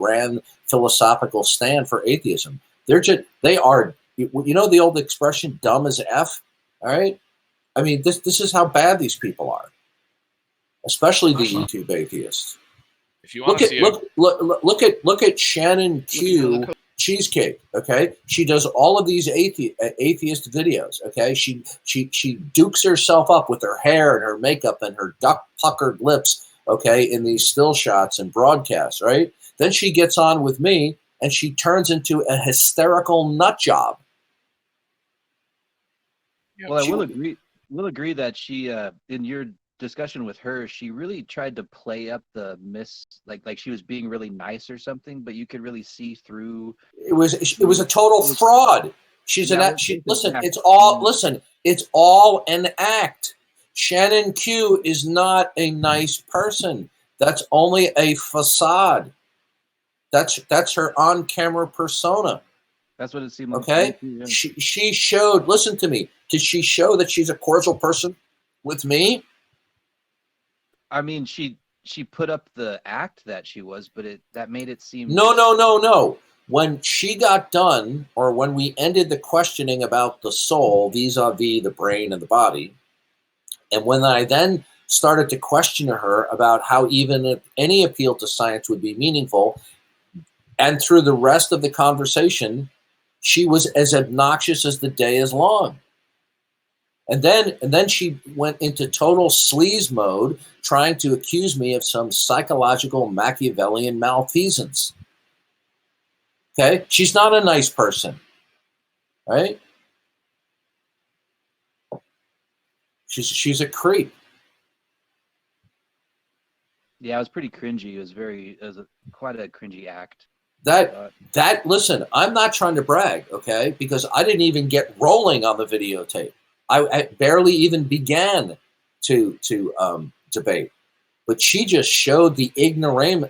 grand philosophical stand for atheism. They are, you know, the old expression, dumb as F. All right. I mean, this is how bad these people are, especially the YouTube atheists. If you want to see look at Shannon Q Cheesecake. Okay, she does all of these atheist videos. Okay, she dukes herself up with her hair and her makeup and her duck puckered lips. Okay, in these still shots and broadcasts. Right. Then she gets on with me and she turns into a hysterical nut job. Well, I will agree that she, in your discussion with her, she really tried to play up the like she was being really nice or something, but you could really see through. It was a total fraud. It's all an act. Shannon Q is not a nice person. That's only a facade. That's her on-camera persona. That's what it seemed like. Okay, yeah. She showed. Listen to me. Did she show that she's a cordial person with me? I mean, she put up the act that she was, but that made it seem. No. When she got done, or when we ended the questioning about the soul vis-a-vis the brain and the body, and when I then started to question her about how even any appeal to science would be meaningful, and through the rest of the conversation, she was as obnoxious as the day is long. And then she went into total sleaze mode, trying to accuse me of some psychological Machiavellian malfeasance. Okay? She's not a nice person. Right? She's a creep. Yeah, it was pretty cringy. It was quite a cringy act. Listen, I'm not trying to brag, okay? Because I didn't even get rolling on the videotape. I barely even began to debate. But she just showed the ignoramus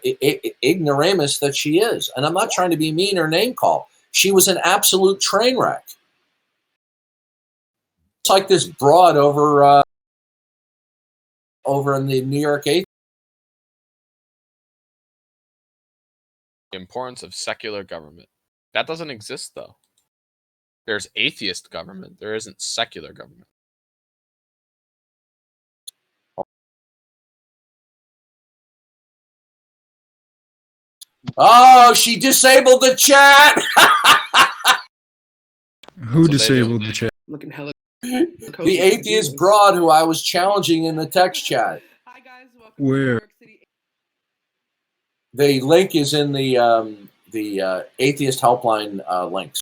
that she is. And I'm not trying to be mean or name call. She was an absolute train wreck. It's like this broad over in the New York 8th. the importance of secular government. That doesn't exist, though. There's atheist government. There isn't secular government. Oh, she disabled the chat. Who disabled the chat? Looking hella. The atheist broad who I was challenging in the text chat. Hi guys, welcome Where? to New York City. The link is in the atheist helpline links.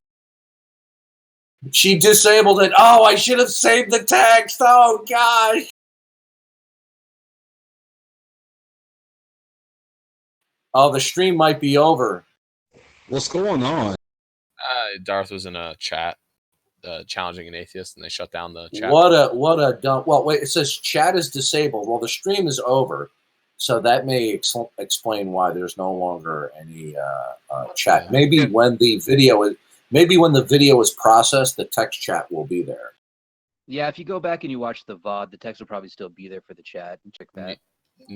She disabled it. Oh, I should have saved the text. Oh gosh. Oh, the stream might be over. What's going on? Darth was in a chat challenging an atheist, and they shut down the chat. What a dumb. Well, wait. It says chat is disabled. Well, the stream is over, so that may explain why there's no longer any chat. Maybe when the video is processed, the text chat will be there. Yeah, if you go back and you watch the VOD, the text will probably still be there for the chat. Check that.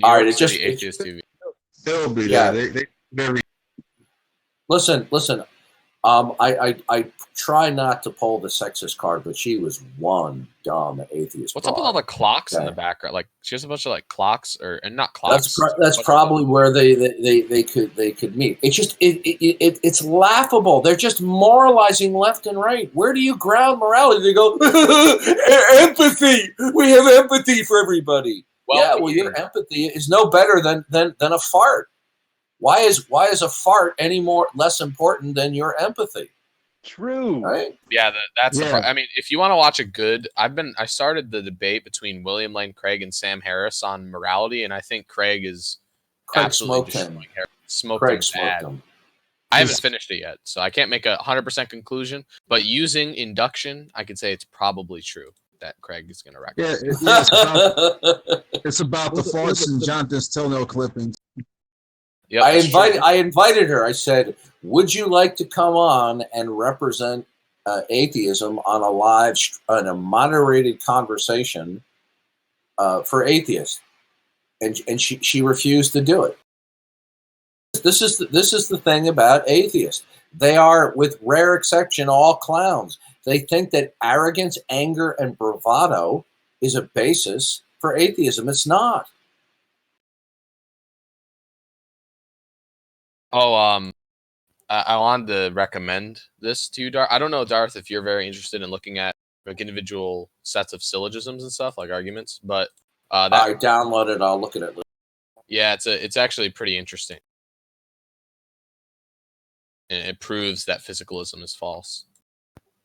All right, it's just atheist TV. They'll be Yeah. there. They're Listen. I try not to pull the sexist card, but she was one dumb atheist. What's up with all the clocks in the background? Like she has a bunch of like clocks, and not clocks. That's probably where they could meet. It's just it's laughable. They're just moralizing left and right. Where do you ground morality? They go empathy. We have empathy for everybody. Well, your empathy is no better than a fart. Why is a fart any less important than your empathy? True. Right? Yeah, that's the I mean, if you want to watch a good, I started the debate between William Lane Craig and Sam Harris on morality, and I think Craig absolutely smoked him. Smoked him. I haven't finished it yet, so I can't make a 100% conclusion. But using induction, I could say it's probably true that Craig is going to wreck. Yeah, it's about the farts and Jonathan's toenail clippings. Yep, I invited her. I said, "Would you like to come on and represent atheism on a moderated conversation for atheists?" And she refused to do it. This is the thing about atheists. They are, with rare exception, all clowns. They think that arrogance, anger, and bravado is a basis for atheism. It's not. Oh, I wanted to recommend this to you, Darth. I don't know, Darth, if you're very interested in looking at like individual sets of syllogisms and stuff, like arguments, but I downloaded it. I'll look at it. Yeah, it's actually pretty interesting. And it proves that physicalism is false.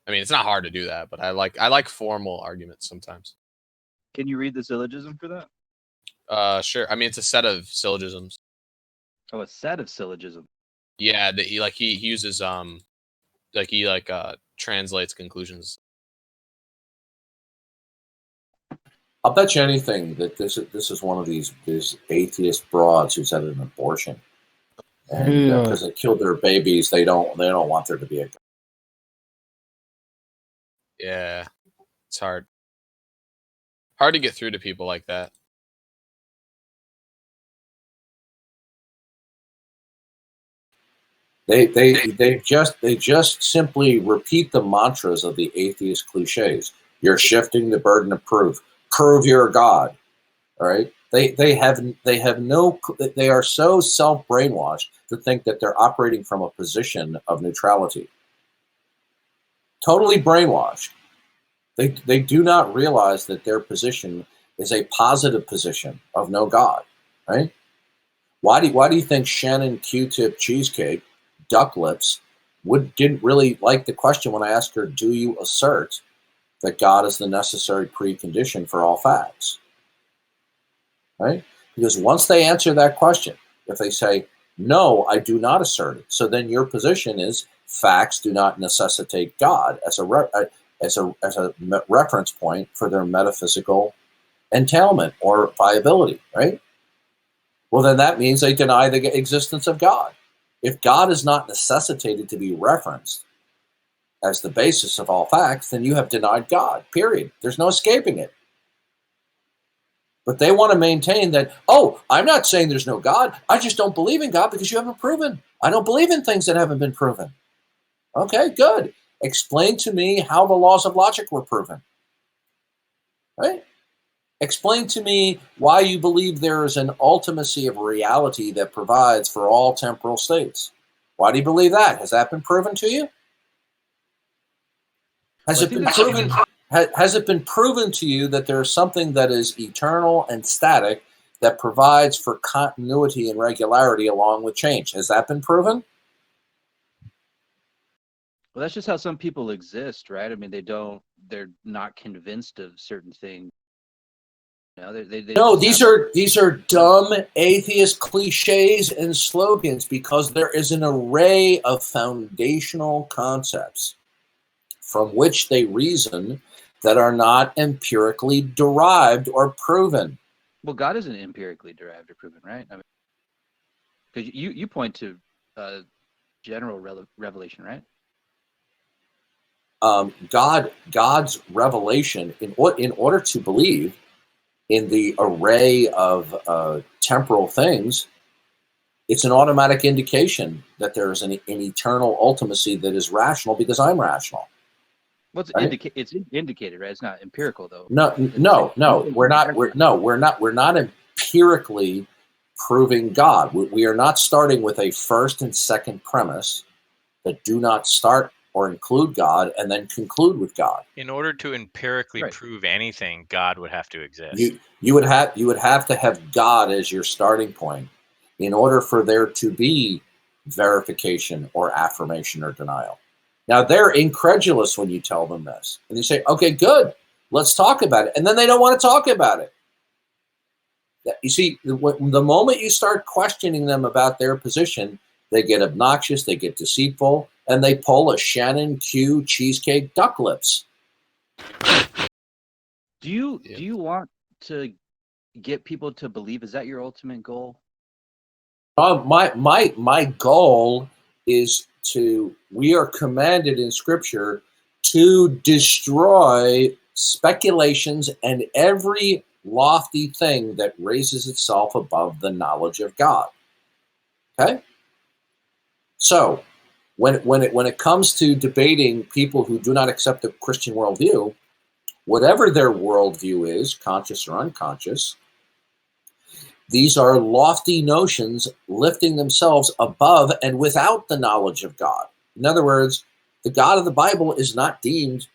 I mean, it's not hard to do that, but I like formal arguments sometimes. Can you read the syllogism for that? Sure. I mean, it's a set of syllogisms. Oh, a set of syllogisms. Yeah, that he uses translates conclusions. I'll bet you anything that this is one of these atheist broads who's had an abortion, and because they killed their babies, they don't want there to be a. Yeah, it's hard to get through to people like that. They just simply repeat the mantras of the atheist cliches. You're shifting the burden of proof. Prove you're God. All right. They are so self-brainwashed to think that they're operating from a position of neutrality. Totally brainwashed. They do not realize that their position is a positive position of no God. Right? Why do you think Shannon Q-Tip Cheesecake Duck Lips didn't really like the question when I asked her, do you assert that God is the necessary precondition for all facts? Right? Because once they answer that question, if they say, no, I do not assert it, so then your position is facts do not necessitate God as a reference point for their metaphysical entailment or viability, right? Well, then that means they deny the existence of God. If God is not necessitated to be referenced as the basis of all facts, then you have denied God, period. There's no escaping it. But they want to maintain that, oh, I'm not saying there's no God. I just don't believe in God because you haven't proven. I don't believe in things that haven't been proven. Okay, good. Explain to me how the laws of logic were proven. Right? Explain to me why you believe there is an ultimacy of reality that provides for all temporal states. Why do you believe that? Has that been proven to you? Has it been proven to you that there is something that is eternal and static that provides for continuity and regularity along with change? Has that been proven? Well, that's just how some people exist, right? I mean, they're not convinced of certain things. No, these are dumb atheist cliches and slogans because there is an array of foundational concepts from which they reason that are not empirically derived or proven. Well, God isn't empirically derived or proven, right? I mean, because you point to general revelation, right? God's revelation in order to believe in the array of temporal things, it's an automatic indication that there is an eternal ultimacy that is rational because I'm rational. Well, it's indicated, right? It's not empirical, though. No. We're not empirically proving God. We are not starting with a first and second premise that do not start or include God and then conclude with God. In order to empirically prove anything, God would have to exist. You would have to have God as your starting point in order for there to be verification or affirmation or denial. Now, they're incredulous when you tell them this. And you say, okay, good, let's talk about it. And then they don't want to talk about it. You see, the moment you start questioning them about their position, they get obnoxious, they get deceitful, and they pull a Shannon Q Cheesecake Duck Lips. Do you want to get people to believe? Is that your ultimate goal? My goal is we are commanded in Scripture to destroy speculations and every lofty thing that raises itself above the knowledge of God. Okay? So when it comes to debating people who do not accept the Christian worldview, whatever their worldview is, conscious or unconscious, these are lofty notions lifting themselves above and without the knowledge of God. In other words, the God of the Bible is not deemed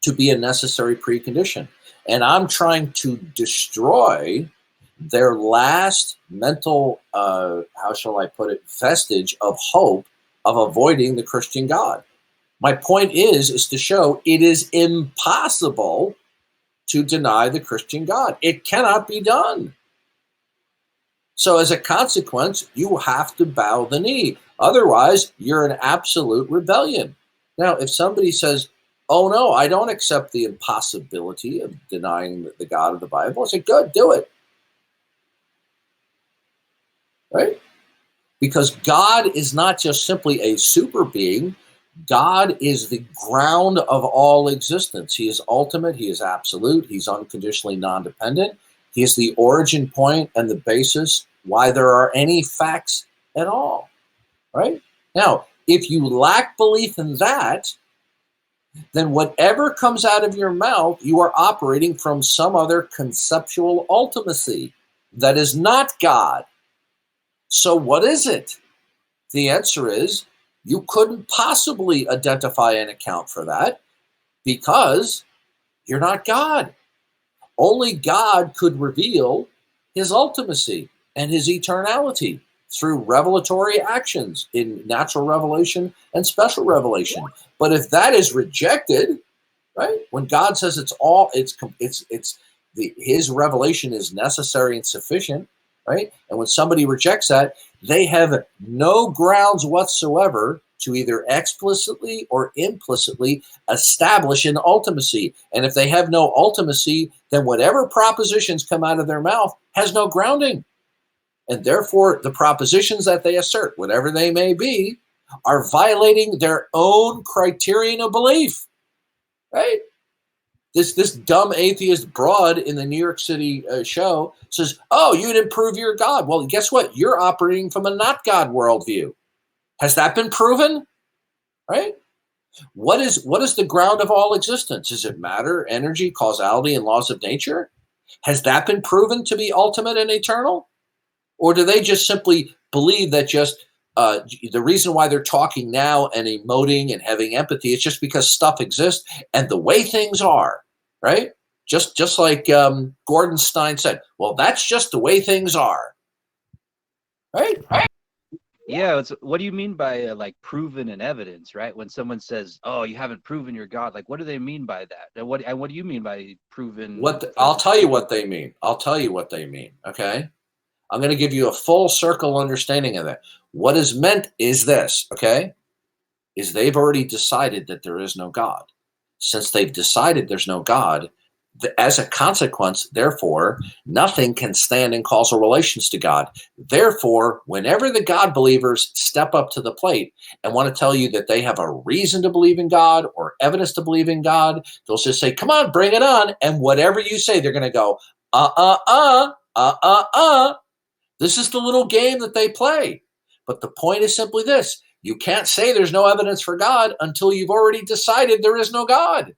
to be a necessary precondition. And I'm trying to destroy their last mental, how shall I put it, vestige of hope of avoiding the Christian God. My point is to show it is impossible to deny the Christian God. It cannot be done. So as a consequence, you have to bow the knee. Otherwise, you're in absolute rebellion. Now, if somebody says, oh no, I don't accept the impossibility of denying the God of the Bible, I say, good, do it. Right? Because God is not just simply a super being. God is the ground of all existence. He is ultimate. He is absolute. He's unconditionally non-dependent. He is the origin point and the basis why there are any facts at all. Right? Now, if you lack belief in that, then whatever comes out of your mouth, you are operating from some other conceptual ultimacy that is not God. So what is it? The answer is you couldn't possibly identify and account for that because you're not God. Only God could reveal his ultimacy and his eternality through revelatory actions in natural revelation and special revelation. But if that is rejected, right? When God says his revelation is necessary and sufficient, right? And when somebody rejects that, they have no grounds whatsoever to either explicitly or implicitly establish an ultimacy. And if they have no ultimacy, then whatever propositions come out of their mouth has no grounding. And therefore, the propositions that they assert, whatever they may be, are violating their own criterion of belief, right? This dumb atheist broad in the New York City show says, oh, you didn't prove you're God. Well, guess what? You're operating from a not God worldview. Has that been proven? Right? What is the ground of all existence? Is it matter, energy, causality, and laws of nature? Has that been proven to be ultimate and eternal? Or do they just simply believe that just the reason why they're talking now and emoting and having empathy is just because stuff exists and the way things are, right? Just like Gordon Stein said, well, that's just the way things are, right? Yeah, what do you mean by like proven in evidence, right? When someone says, "Oh, you haven't proven you're God," like what do they mean by that? And what do you mean by proven? I'll tell you what they mean. Okay, I'm going to give you a full circle understanding of that. What is meant is this, okay? Is they've already decided that there is no God. Since they've decided there's no God, as a consequence, therefore, nothing can stand in causal relations to God. Therefore, whenever the God believers step up to the plate and want to tell you that they have a reason to believe in God or evidence to believe in God, they'll just say, come on, bring it on. And whatever you say, they're going to go, This is the little game that they play. But the point is simply this. You can't say there's no evidence for God until you've already decided there is no God.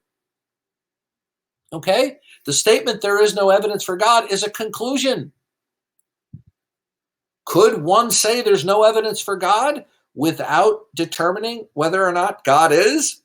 Okay? The statement there is no evidence for God is a conclusion. Could one say there's no evidence for God without determining whether or not God is?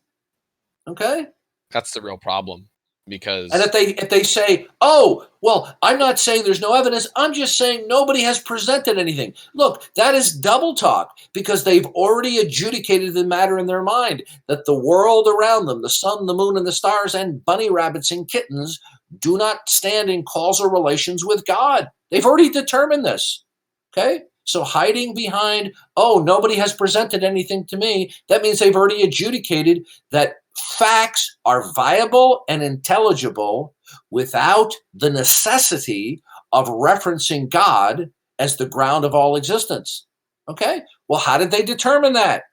Okay? That's the real problem. Because and if they say, oh, well, I'm not saying there's no evidence, I'm just saying nobody has presented anything. Look, that is double talk because they've already adjudicated the matter in their mind that the world around them, the sun, the moon, and the stars, and bunny rabbits and kittens do not stand in causal relations with God. They've already determined this. Okay? So hiding behind, oh, nobody has presented anything to me, that means they've already adjudicated that facts are viable and intelligible without the necessity of referencing God as the ground of all existence. Okay? Well, how did they determine that?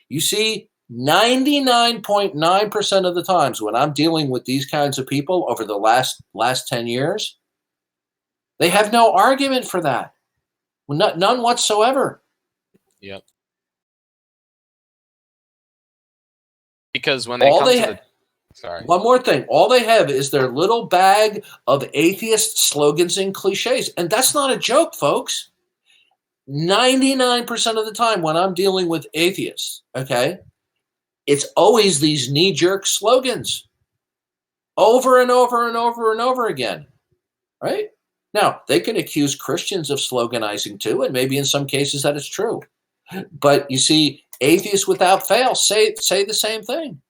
You see, 99.9% of the times when I'm dealing with these kinds of people over the last 10 years, they have no argument for that. None whatsoever. Yep. Because when they All come they to ha- the sorry. One more thing. All they have is their little bag of atheist slogans and cliches. And that's not a joke, folks. 99% of the time when I'm dealing with atheists, okay, it's always these knee-jerk slogans over and over and over and over again, right? Now, they can accuse Christians of sloganizing too, and maybe in some cases that is true. But you see, atheists without fail say the same thing.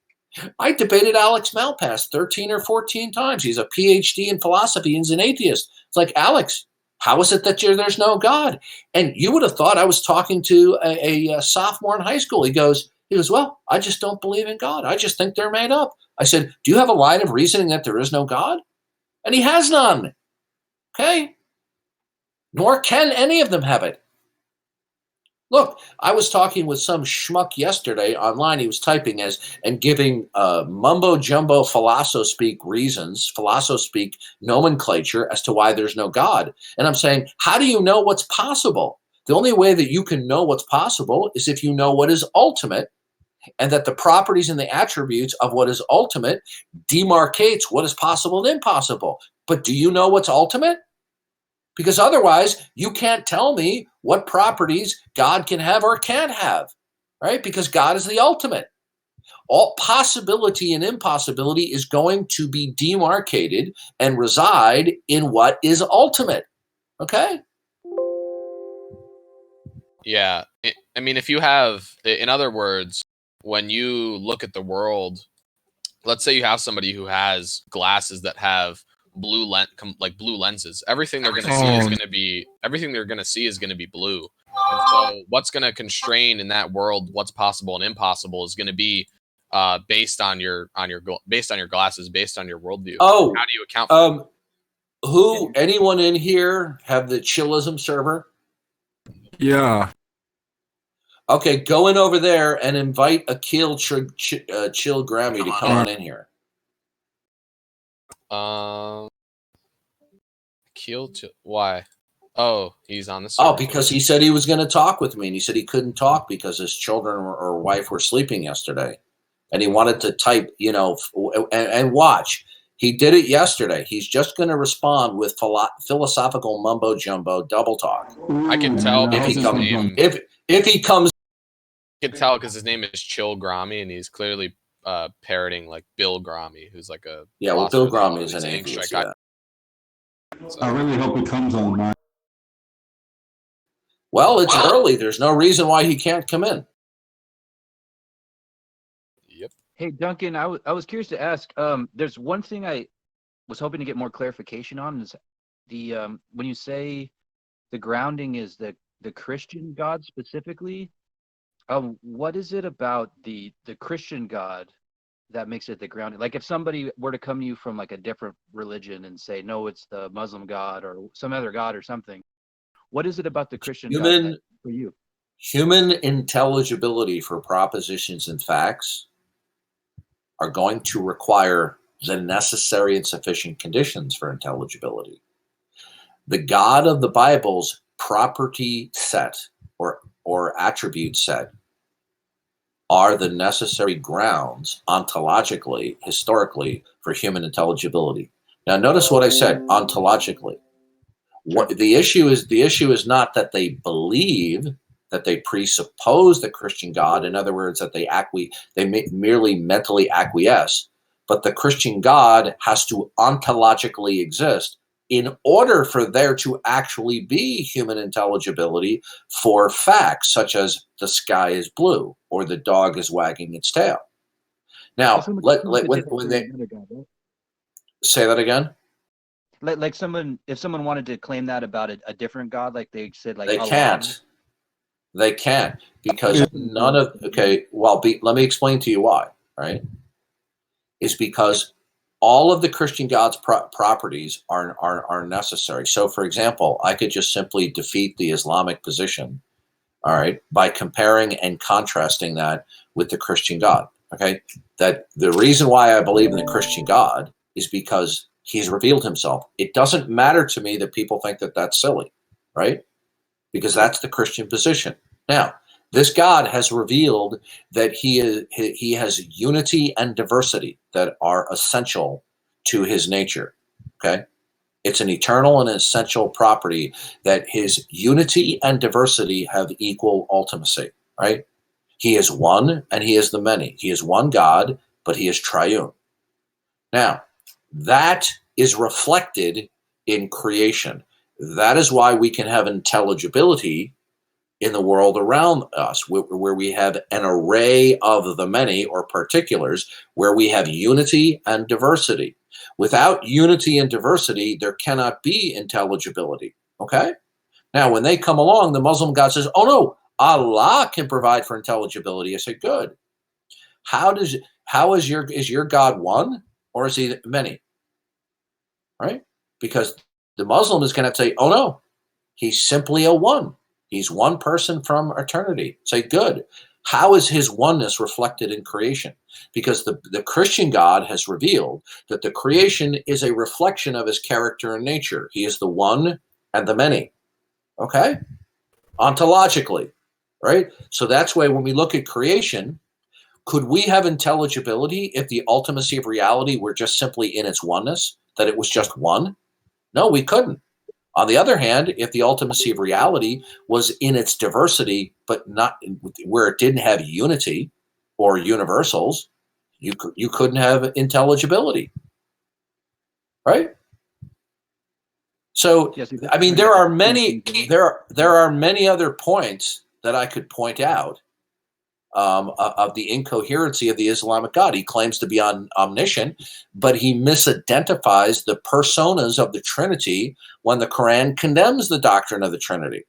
I debated Alex Malpass 13 or 14 times. He's a PhD in philosophy and he's an atheist. It's like, Alex, how is it that there's no God? And you would have thought I was talking to a sophomore in high school. He goes, well, I just don't believe in God. I just think they're made up. I said, do you have a line of reasoning that there is no God? And he has none. Okay. Nor can any of them have it. Look, I was talking with some schmuck yesterday online. He was typing and giving mumbo jumbo philosophy nomenclature as to why there's no God. And I'm saying, how do you know what's possible? The only way that you can know what's possible is if you know what is ultimate, and that the properties and the attributes of what is ultimate demarcates what is possible and impossible. But do you know what's ultimate? Because otherwise, you can't tell me what properties God can have or can't have, right? Because God is the ultimate. All possibility and impossibility is going to be demarcated and reside in what is ultimate, okay? Yeah. I mean, if you have, in other words, when you look at the world, let's say you have somebody who has glasses that have blue lenses. Everything they're going to see is going to be blue. And so what's going to constrain in that world what's possible and impossible is going to be based on your glasses, based on your worldview. Oh, how do you account for that? Anyone in here have the Chillism server? Yeah. Okay, go in over there and invite Akil Chill Grammy to come on in here. Why? Oh, he's on the server. Oh, because he said he was going to talk with me, and he said he couldn't talk because his children or wife were sleeping yesterday, and he wanted to type, and watch. He did it yesterday. He's just going to respond with philosophical mumbo jumbo double talk. I can tell because his name. If he comes, I can tell because his name is Chill Grammy, and he's clearly parroting like Bill Grammy, who's like a Bill Grammy is an atheist. Yeah. So. I really hope he comes online. Well, it's early. There's no reason why he can't come in. Yep. Hey, Duncan, I was curious to ask. There's one thing I was hoping to get more clarification on is the when you say the grounding is the Christian God specifically. What is it about the Christian God that makes it the grounding? Like if somebody were to come to you from like a different religion and say, no, it's the Muslim God or some other God or something, what is it about the Christian God for you? Human intelligibility for propositions and facts are going to require the necessary and sufficient conditions for intelligibility. The God of the Bible's property set or attribute set are the necessary grounds ontologically, historically, for human intelligibility. Now, notice what I said, ontologically. What the issue is not that they believe, that they presuppose the Christian God. In other words, that they merely mentally acquiesce, but the Christian God has to ontologically exist in order for there to actually be human intelligibility for facts such as the sky is blue or the dog is wagging its tail. Now, when they say that again. Like if someone wanted to claim that about a different God, like they said, like they can't. They can't because none of let me explain to you why. Right, is because all of the Christian God's properties are necessary. So, for example, I could just simply defeat the Islamic position, all right, by comparing and contrasting that with the Christian God. Okay, that the reason why I believe in the Christian God is because he's revealed himself. It doesn't matter to me that people think that that's silly, right? Because that's the Christian position. Now, This God has revealed that he has unity and diversity that are essential to his nature. Okay? It's an eternal and essential property that his unity and diversity have equal ultimacy, right? He is one and he is the many. He is one God, but he is triune. Now, that is reflected in creation. That is why we can have intelligibility in the world around us, where we have an array of the many, or particulars, where we have unity and diversity. Without unity and diversity, there cannot be intelligibility. Okay? Now, when they come along, the Muslim God says, oh no, Allah can provide for intelligibility. I say, good. Is your God one, or is he many? Right? Because the Muslim is going to say, oh no, he's simply a one. He's one person from eternity. Say, good. How is his oneness reflected in creation? Because the Christian God has revealed that the creation is a reflection of his character and nature. He is the one and the many. Okay? Ontologically, right? So that's why when we look at creation, could we have intelligibility if the ultimacy of reality were just simply in its oneness, that it was just one? No, we couldn't. On the other hand, if the ultimacy of reality was in its diversity, but not where it didn't have unity or universals, you couldn't have intelligibility, right? So, Yes, I mean, there are many other points that I could point out of the incoherency of the Islamic God. He claims to be omniscient, but he misidentifies the personas of the Trinity when the Quran condemns the doctrine of the Trinity.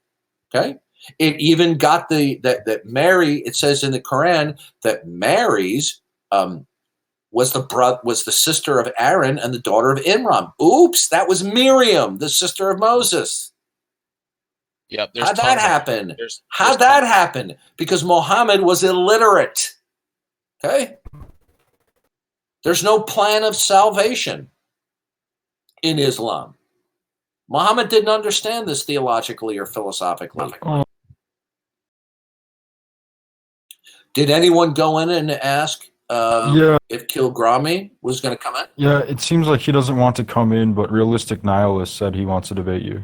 Okay, it even got that Mary. It says in the Quran that Mary's was the sister of Aaron and the daughter of Imran. Oops, that was Miriam, the sister of Moses. Yep. How'd that happen? How'd that happen? Because Muhammad was illiterate. Okay? There's no plan of salvation in Islam. Muhammad didn't understand this theologically or philosophically. Did anyone go in and ask if Kilgrami was going to come in? Yeah, it seems like he doesn't want to come in, but Realistic Nihilist said he wants to debate you.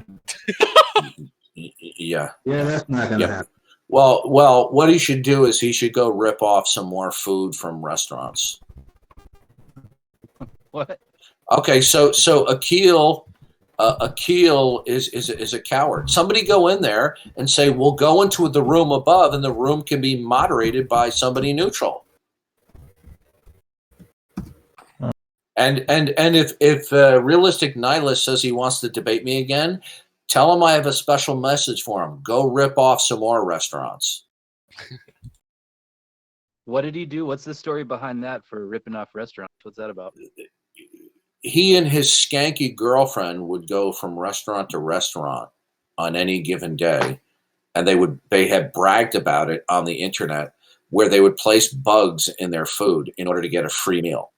Yeah. Yeah, that's not going to happen. Well, what he should do is he should go rip off some more food from restaurants. What? Okay, so Akil is a coward. Somebody go in there and say, we'll go into the room above, and the room can be moderated by somebody neutral. And if Realistic Nihilist says he wants to debate me again, tell him I have a special message for him. Go rip off some more restaurants. What did he do? What's the story behind that for ripping off restaurants? What's that about? He and his skanky girlfriend would go from restaurant to restaurant on any given day, and they had bragged about it on the internet, where they would place bugs in their food in order to get a free meal.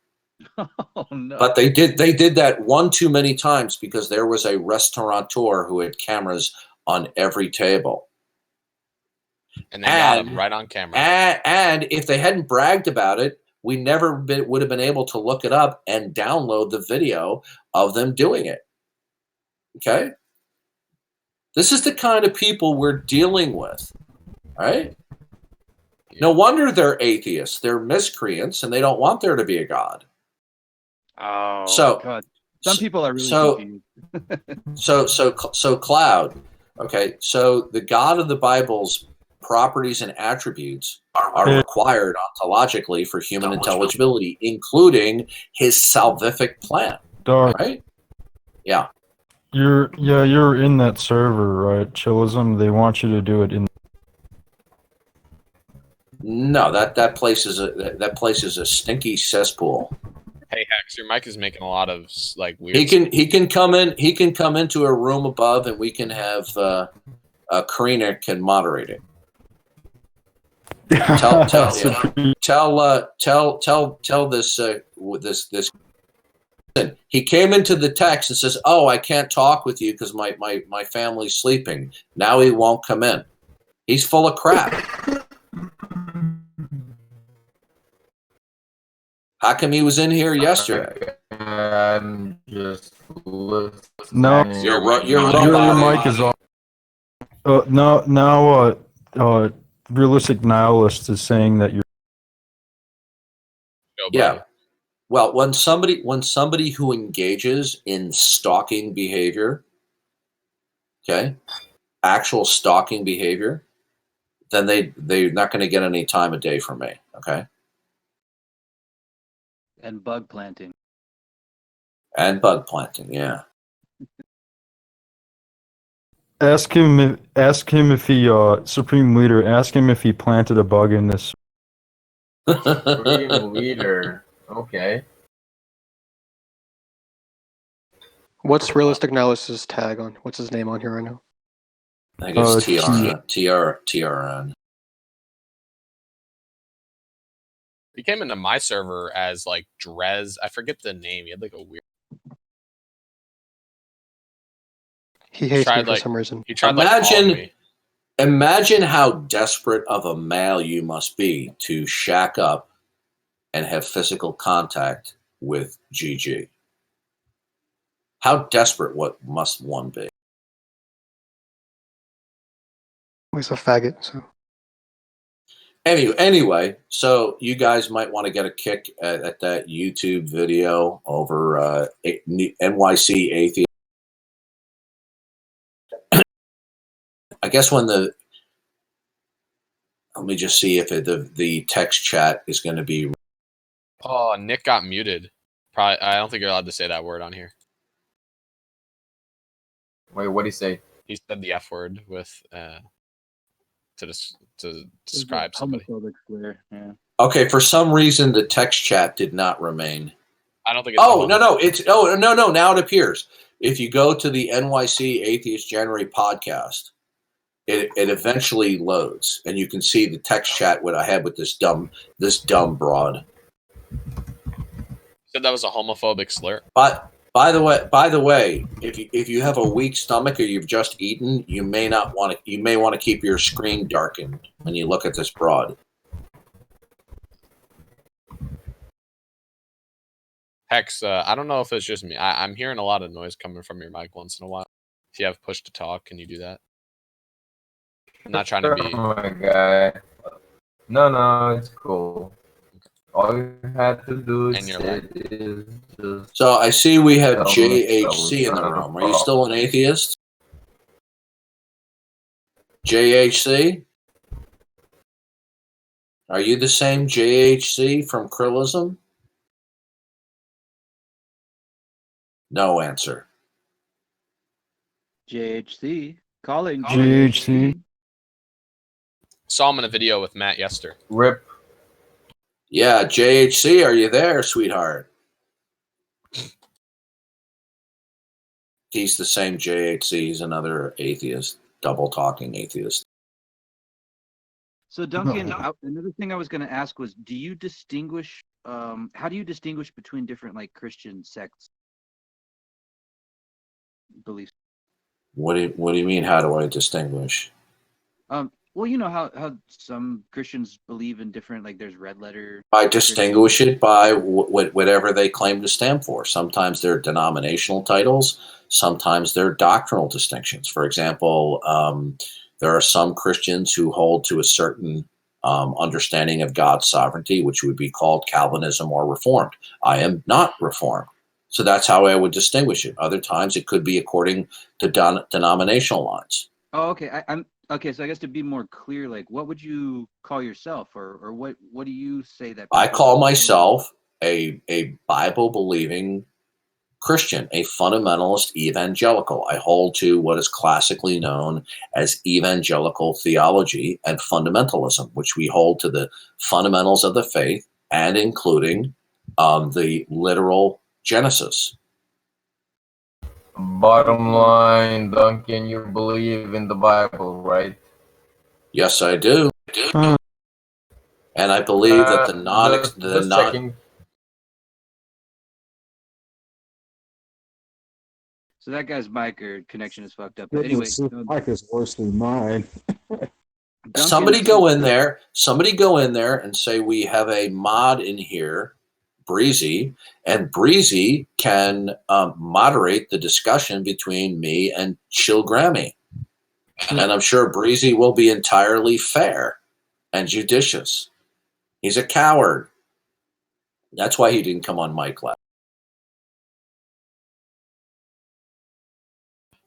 Oh, no. But they did that one too many times, because there was a restaurateur who had cameras on every table. And they got him right on camera. And if they hadn't bragged about it, we never would have been able to look it up and download the video of them doing it. Okay? This is the kind of people we're dealing with, right? No wonder they're atheists. They're miscreants, and they don't want there to be a God. Oh, so, God. Some people are really confused. So Cloud, okay, so the God of the Bible's properties and attributes are required ontologically for human intelligibility, including his salvific plan. Darth, right? Yeah. You're in that server, right? Chillism. They want you to do it in. No, that place is a stinky cesspool. Hey Hex, your mic is making a lot of weird. He can come in. He can come into a room above, and we can have Karina can moderate it. Tell this. He came into the text and says, "Oh, I can't talk with you because my family's sleeping." Now he won't come in. He's full of crap. How come he was in here yesterday? I'm just listening. No, Your your robot. mic is off. Realistic Nihilist is saying that you're. Go, Yeah. buddy. Well, when somebody who engages in stalking behavior, okay, actual stalking behavior, then they're not going to get any time of day from me, okay? And bug planting. And bug planting, yeah. Ask him if he, Supreme Leader, ask him if he planted a bug in this. Supreme Leader. Okay. What's Realistic Nihilist's tag on? What's his name on here right now? I think it's TRN. He came into my server as like Drez. I forget the name. He had like a weird. He hates me tried, for like- some reason. He tried like calling me. Imagine how desperate of a male you must be to shack up and have physical contact with GG. How desperate what must one be? He's a faggot, so. Anyway, so you guys might want to get a kick at that YouTube video over NYC Atheist. I guess when let me just see if the text chat is going to be. Oh, Nick got muted. Probably. I don't think you're allowed to say that word on here. Wait, what did he say? He said the F word with to describe somebody. Homophobic slur, yeah. Okay, for some reason the text chat did not remain. I don't think it's No, now it appears. If you go to the NYC Atheist January podcast, it eventually loads and you can see the text chat what I had with this dumb broad. Said that was a homophobic slur. But by the way, if you have a weak stomach or you've just eaten, you may want to keep your screen darkened when you look at this broad. Hex, I don't know if it's just me. I'm hearing a lot of noise coming from your mic once in a while. If you have push to talk, can you do that? I'm not trying to be. Oh my god. No, it's cool. All you had to do is just. So I see we have Tell me JHC in the room. Are you still an atheist? JHC? Are you the same JHC from Krillism? No answer. JHC calling. JHC. Saw him in a video with Matt Yester. Rip. Yeah, JHC, are you there, sweetheart? He's the same JHC. He's another atheist, double-talking atheist. So Duncan, another thing I was going to ask was, do you distinguish? How do you distinguish between different like Christian sects beliefs? What do you mean? How do I distinguish? Well, you know how some Christians believe in different, like there's red letter. I distinguish it by whatever they claim to stand for. Sometimes they're denominational titles. Sometimes they're doctrinal distinctions. For example, there are some Christians who hold to a certain understanding of God's sovereignty, which would be called Calvinism or Reformed. I am not Reformed. So that's how I would distinguish it. Other times it could be according to denominational lines. Oh, okay. I'm okay. So I guess to be more clear, like, what would you call yourself, or what do you say that? I call myself a Bible-believing Christian, a fundamentalist evangelical. I hold to what is classically known as evangelical theology and fundamentalism, which we hold to the fundamentals of the faith and including the literal Genesis. Bottom line, Duncan, you believe in the Bible, right? Yes, I do. And I believe that checking. So that guy's mic or connection is fucked up. But anyway, mic is worse than mine. Somebody go in there and say we have a mod in here Breezy, and Breezy can moderate the discussion between me and Chill Grammy. And I'm sure Breezy will be entirely fair and judicious. He's a coward. That's why he didn't come on mic last.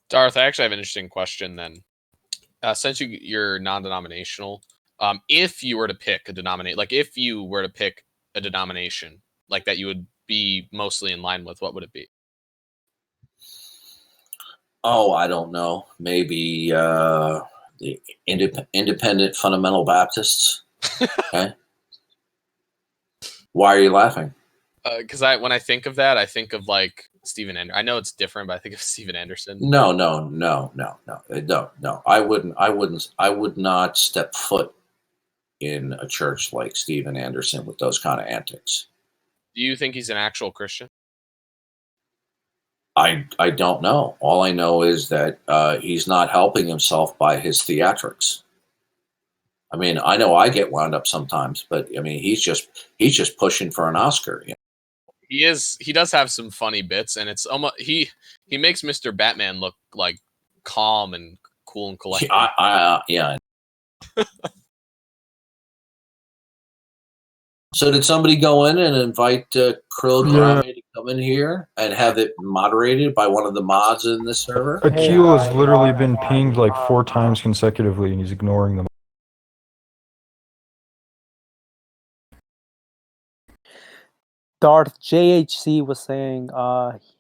Darth, I actually have an interesting question then. Since you're non-denominational, if you were to pick a denomination, like if you were to pick a denomination like that you would be mostly in line with, what would it be? Oh, I don't know. Maybe the Independent Fundamental Baptists. Okay. Why are you laughing? Because when I think of that, I think of like Stephen Anderson. I know it's different, but I think of Stephen Anderson. No. I would not step foot in a church like Stephen Anderson with those kind of antics. Do you think he's an actual Christian? I don't know. All I know is that he's not helping himself by his theatrics. I mean, I know I get wound up sometimes, but I mean, he's just pushing for an Oscar. You know? He does have some funny bits, and it's almost he makes Mr. Batman look like calm and cool and collected. Yeah. So did somebody go in and invite Krill Grammy to come in here and have it moderated by one of the mods in this server? Akil has literally been pinged like 4 times consecutively, and he's ignoring them. Darth JHC was saying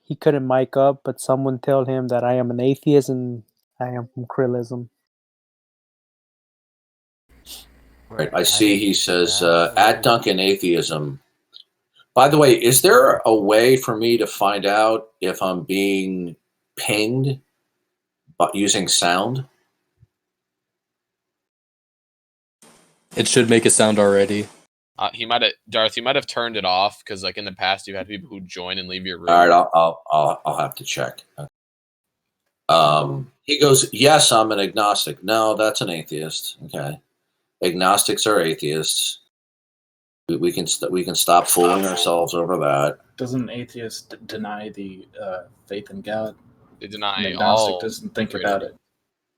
he couldn't mic up, but someone told him that I am an atheist and I am from Krillism. Right. I see he says, at Duncan Atheism. By the way, is there a way for me to find out if I'm being pinged but using sound? It should make a sound already. Darth, you might have turned it off because, like in the past, you had people who join and leave your room. All right, I'll have to check. He goes, yes, I'm an agnostic. No, that's an atheist. Okay, agnostics are atheists. We can stop fooling ourselves over that. Doesn't atheists deny the faith in God? They deny An agnostic all. doesn't think about it.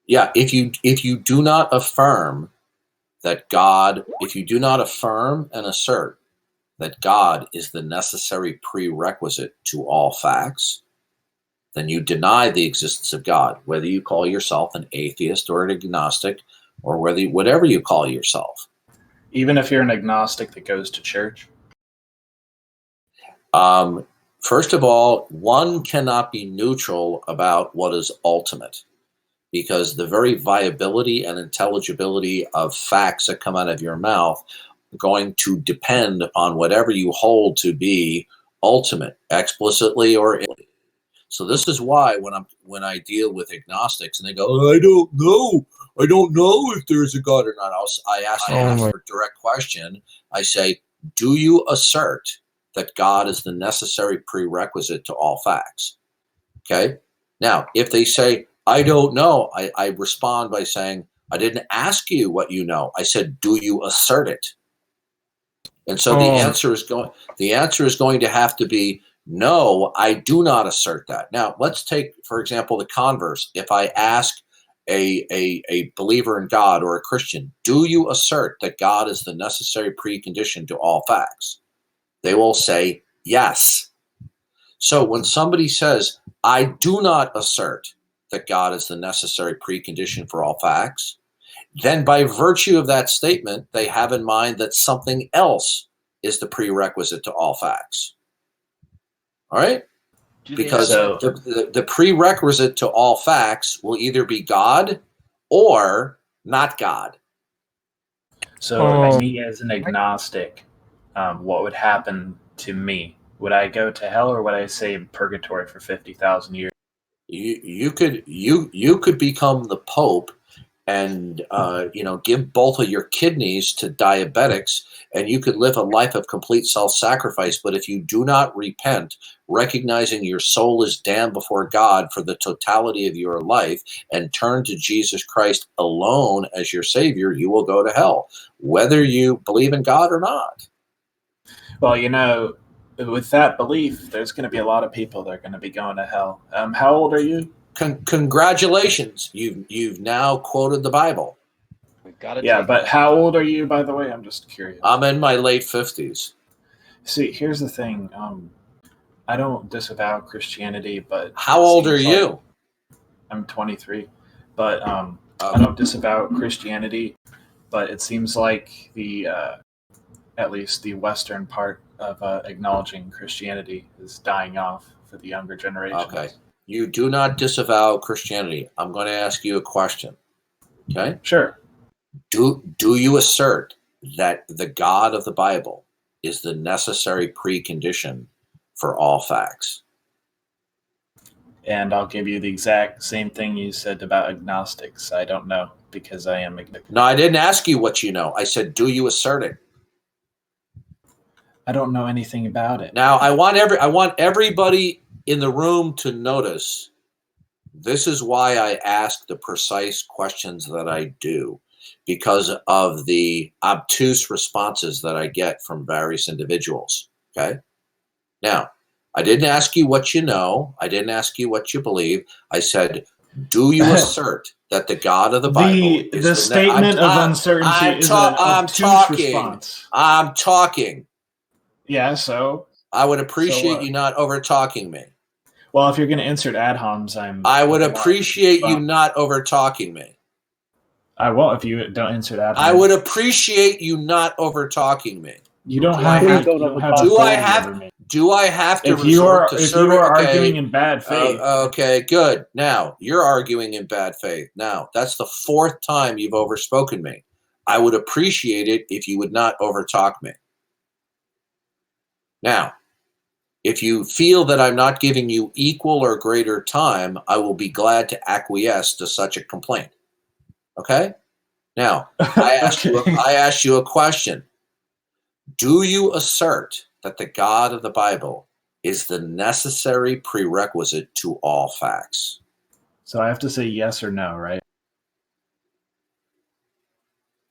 Yeah, if you do not affirm that God, if you do not affirm and assert that God is the necessary prerequisite to all facts, then you deny the existence of God, whether you call yourself an atheist or an agnostic, or whatever you call yourself. Even if you're an agnostic that goes to church? First of all, one cannot be neutral about what is ultimate, because the very viability and intelligibility of facts that come out of your mouth are going to depend upon whatever you hold to be ultimate, explicitly or illicitly. So this is why when I deal with agnostics and they go, I don't know if there's a God or not, I ask them a direct question. I say, do you assert that God is the necessary prerequisite to all facts? Okay. Now, if they say, I don't know, I respond by saying, I didn't ask you what you know. I said, do you assert it? And so the answer is going to have to be, no, I do not assert that. Now, let's take, for example, the converse. If I ask a believer in God or a Christian, do you assert that God is the necessary precondition to all facts? They will say, yes. So when somebody says, I do not assert that God is the necessary precondition for all facts, then by virtue of that statement, they have in mind that something else is the prerequisite to all facts. All right? Because the prerequisite to all facts will either be God or not God. So me as an agnostic, what would happen to me? Would I go to hell, or would I say purgatory for 50,000 years? You could become the Pope and give both of your kidneys to diabetics, and you could live a life of complete self-sacrifice. But if you do not repent, recognizing your soul is damned before God for the totality of your life, and turn to Jesus Christ alone as your Savior, you will go to hell, whether you believe in God or not. Well, with that belief, there's going to be a lot of people that are going to be going to hell. How old are you? Congratulations, you've now quoted the Bible. We've got Yeah, but how old are you, by the way? I'm just curious. I'm in my late 50s. See, here's the thing. I don't disavow Christianity, but how old are you? I'm 23, but I don't disavow Christianity, but it seems like at least the Western part of acknowledging Christianity is dying off for the younger generation. Okay. You do not disavow Christianity. I'm going to ask you a question. Okay? Sure. Do you assert that the God of the Bible is the necessary precondition for all facts? And I'll give you the exact same thing you said about agnostics. I don't know because I am agnostic. No, I didn't ask you what you know. I said, do you assert it? I don't know anything about it. Now, I want everybody in the room to notice this is why I ask the precise questions that I do, because of the obtuse responses that I get from various individuals. Okay? Now, I didn't ask you what you know. I didn't ask you what you believe. I said, do you assert that the God of the Bible is the statement of uncertainty is an obtuse response. I'm talking. Yeah, so? I would appreciate you not over-talking me. Well, if you're going to insert ad homs, I would appreciate you not over-talking me. I won't if you don't insert ad homs. I would appreciate you not over-talking me. You don't have to. Do I have to if you are arguing in bad faith. Okay, good. Now, you're arguing in bad faith. Now, that's the fourth time you've overspoken me. I would appreciate it if you would not overtalk me. Now, if you feel that I'm not giving you equal or greater time, I will be glad to acquiesce to such a complaint. Okay? Now, I asked you a question. Do you assert that the God of the Bible is the necessary prerequisite to all facts? So I have to say yes or no, right?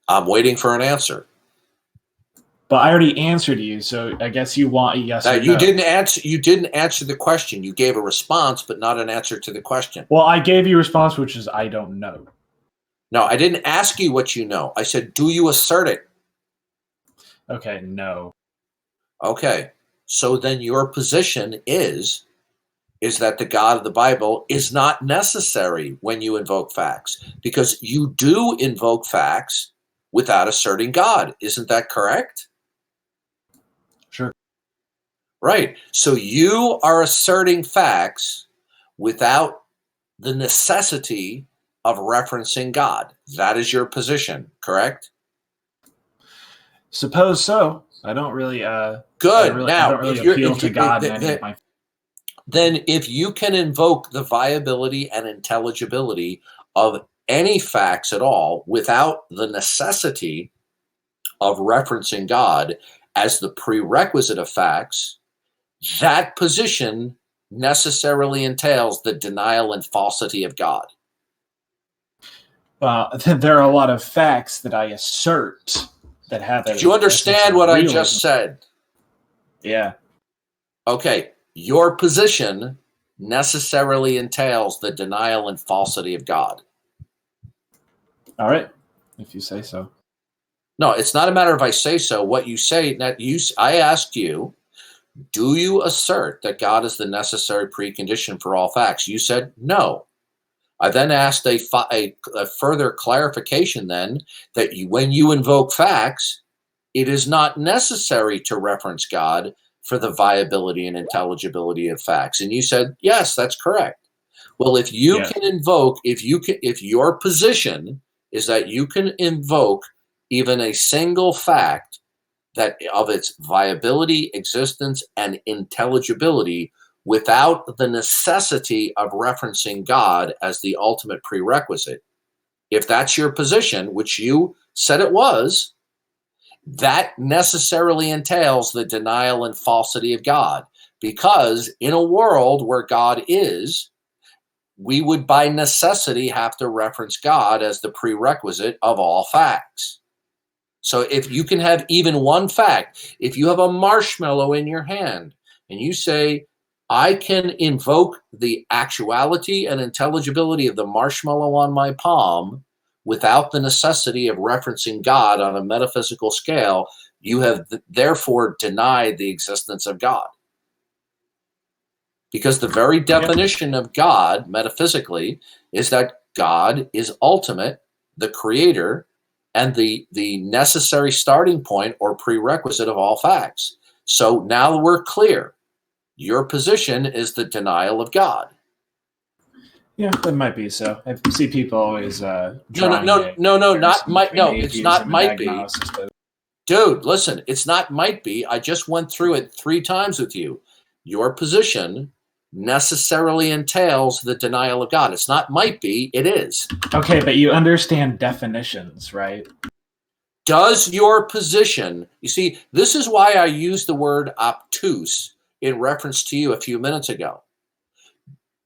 I'm waiting for an answer. But I already answered you, so I guess you want a yes or no. You didn't answer the question. You gave a response, but not an answer to the question. Well, I gave you a response, which is I don't know. No, I didn't ask you what you know. I said, do you assert it? Okay, no. Okay, so then your position is that the God of the Bible is not necessary when you invoke facts, because you do invoke facts without asserting God. Isn't that correct? Sure. Right. So you are asserting facts without the necessity of referencing God. That is your position, correct? Suppose so. I don't really. Good. I don't really appeal to God in any of my. Then, if you can invoke the viability and intelligibility of any facts at all without the necessity of referencing God as the prerequisite of facts, that position necessarily entails the denial and falsity of God. There are a lot of facts that I assert that have. Did you understand what I just said? Yeah. Okay. Your position necessarily entails the denial and falsity of God. All right, if you say so. No, it's not a matter of I say so. What you say, I asked you, do you assert that God is the necessary precondition for all facts? You said no. I then asked a further clarification then that when you invoke facts, it is not necessary to reference God for the viability and intelligibility of facts. And you said, yes, that's correct. Well, if you can invoke, if your position is that you can invoke even a single fact that of its viability, existence, and intelligibility without the necessity of referencing God as the ultimate prerequisite, if that's your position, which you said it was, that necessarily entails the denial and falsity of God, because in a world where God is, we would by necessity have to reference God as the prerequisite of all facts. So if you can have even one fact, if you have a marshmallow in your hand and you say, I can invoke the actuality and intelligibility of the marshmallow on my palm without the necessity of referencing God on a metaphysical scale, you have therefore denied the existence of God. Because the very definition of God, metaphysically, is that God is ultimate, the creator, and the necessary starting point or prerequisite of all facts. So now we're clear. Your position is the denial of God. Yeah, that might be so. I see people always no, it's not might be. Dude, listen, it's not might be. I just went through it 3 times with you. Your position necessarily entails the denial of God. It's not might be, it is. Okay, but you understand definitions, right? Does your position, you see, this is why I used the word obtuse in reference to you a few minutes ago.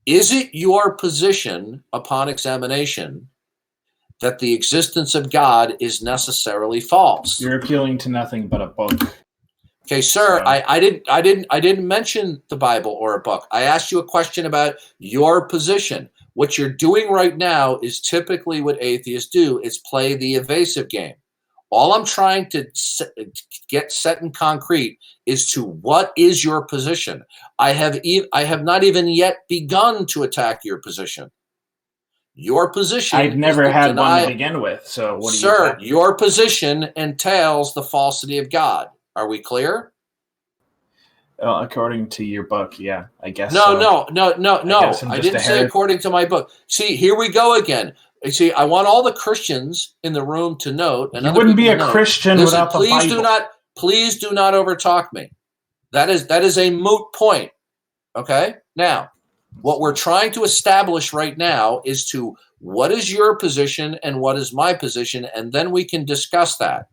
Is it your position upon examination that the existence of God is necessarily false? You're appealing to nothing but a book. Okay, sir, so. I didn't mention the Bible or a book. I asked you a question about your position. What you're doing right now is typically what atheists do, is play the evasive game. All I'm trying to get set in concrete is to what is your position. I have not even yet begun to attack your position. Your position. I've never had one to begin with. So what do you? Sir, your position entails the falsity of God. Are we clear? According to your book, yeah, I guess. No. I didn't say according to my book. See, here we go again. You see, I want all the Christians in the room to note. And you wouldn't be a Christian without the Bible. Please do not overtalk me. That is a moot point. Okay? Now, what we're trying to establish right now is to what is your position and what is my position, and then we can discuss that.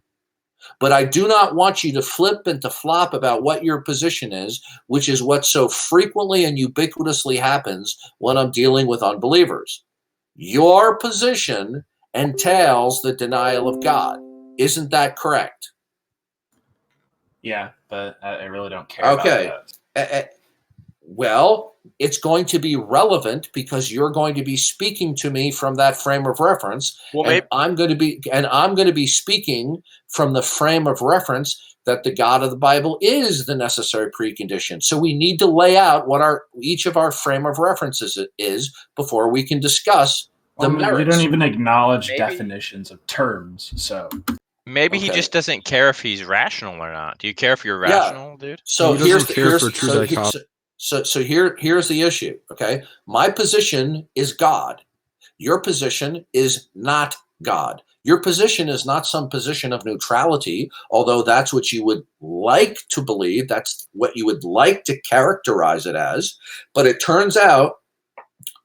But I do not want you to flip and to flop about what your position is, which is what so frequently and ubiquitously happens when I'm dealing with unbelievers. Your position entails the denial of God. Isn't that correct? Yeah, but I really don't care about that. Well, it's going to be relevant because you're going to be speaking to me from that frame of reference. Well, and I'm going to be speaking from the frame of reference that the God of the Bible is the necessary precondition. So we need to lay out what each of our frame of references is before we can discuss the merits. You don't even acknowledge definitions of terms, so maybe he just doesn't care if he's rational or not. Do you care if you're rational, dude? So here's the issue. Okay, my position is God. Your position is not God. Your position is not some position of neutrality, although that's what you would like to believe. That's what you would like to characterize it as. But it turns out,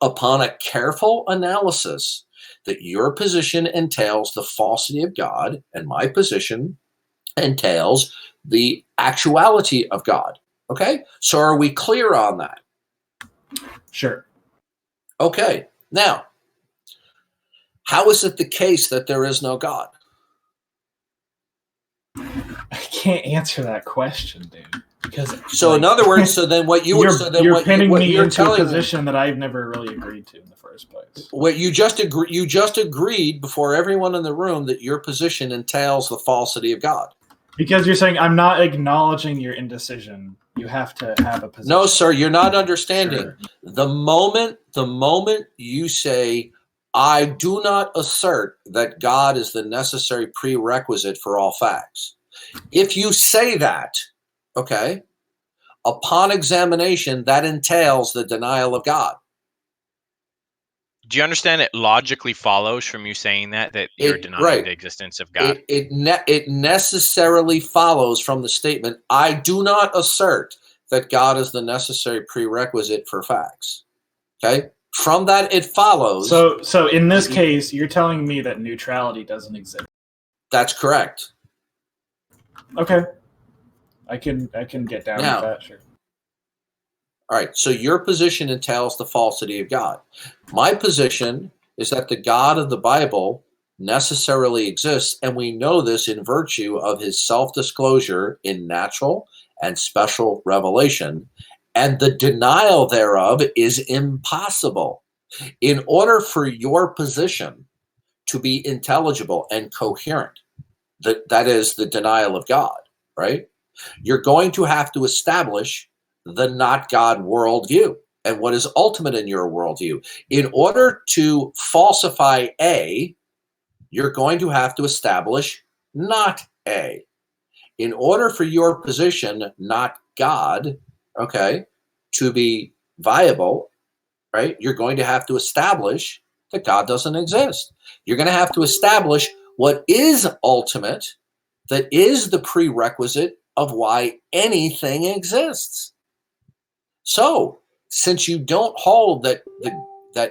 upon a careful analysis, that your position entails the falsity of God, and my position entails the actuality of God. Okay? So are we clear on that? Sure. Okay. Now, how is it the case that there is no God? I can't answer that question, dude. Because in other words, then what you you're pinning me into a position that I've never really agreed to in the first place. What you just agreed before everyone in the room that your position entails the falsity of God. Because you're saying I'm not acknowledging your indecision. You have to have a position. No, sir, you're not understanding. Sure. The moment you say, I do not assert that God is the necessary prerequisite for all facts. If you say that, okay, upon examination, that entails the denial of God. Do you understand it logically follows from you saying that you're denying the existence of God? It necessarily follows from the statement, I do not assert that God is the necessary prerequisite for facts. Okay? From that, it follows. So in this case, you're telling me that neutrality doesn't exist. That's correct. Okay. I can get down with that, sure. All right, so your position entails the falsity of God. My position is that the God of the Bible necessarily exists, and we know this in virtue of his self-disclosure in natural and special revelation, and the denial thereof is impossible. In order for your position to be intelligible and coherent, that is the denial of God, right? You're going to have to establish the not God worldview and what is ultimate in your worldview. In order to falsify A, you're going to have to establish not A. In order for your position, not God, okay, to be viable, right, you're going to have to establish that God doesn't exist. You're going to have to establish what is ultimate, that is the prerequisite of why anything exists. So, since you don't hold that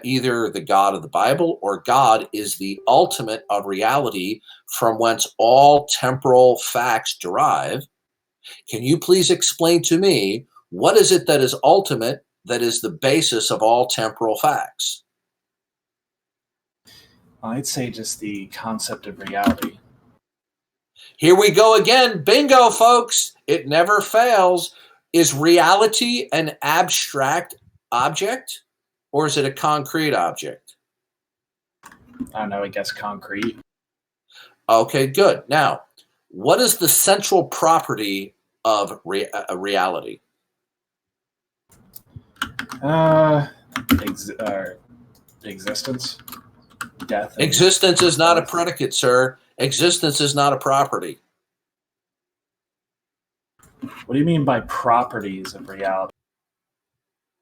either the God of the Bible or God is the ultimate of reality from whence all temporal facts derive, can you please explain to me what is it that is ultimate, that is the basis of all temporal facts? I'd say just the concept of reality. Here we go again. Bingo, folks. It never fails. Is reality an abstract object, or is it a concrete object? I don't know, I guess concrete. Okay, good. Now, what is the central property of reality? Existence. Death. Existence is not a predicate, sir. Existence is not a property. What do you mean by properties of reality?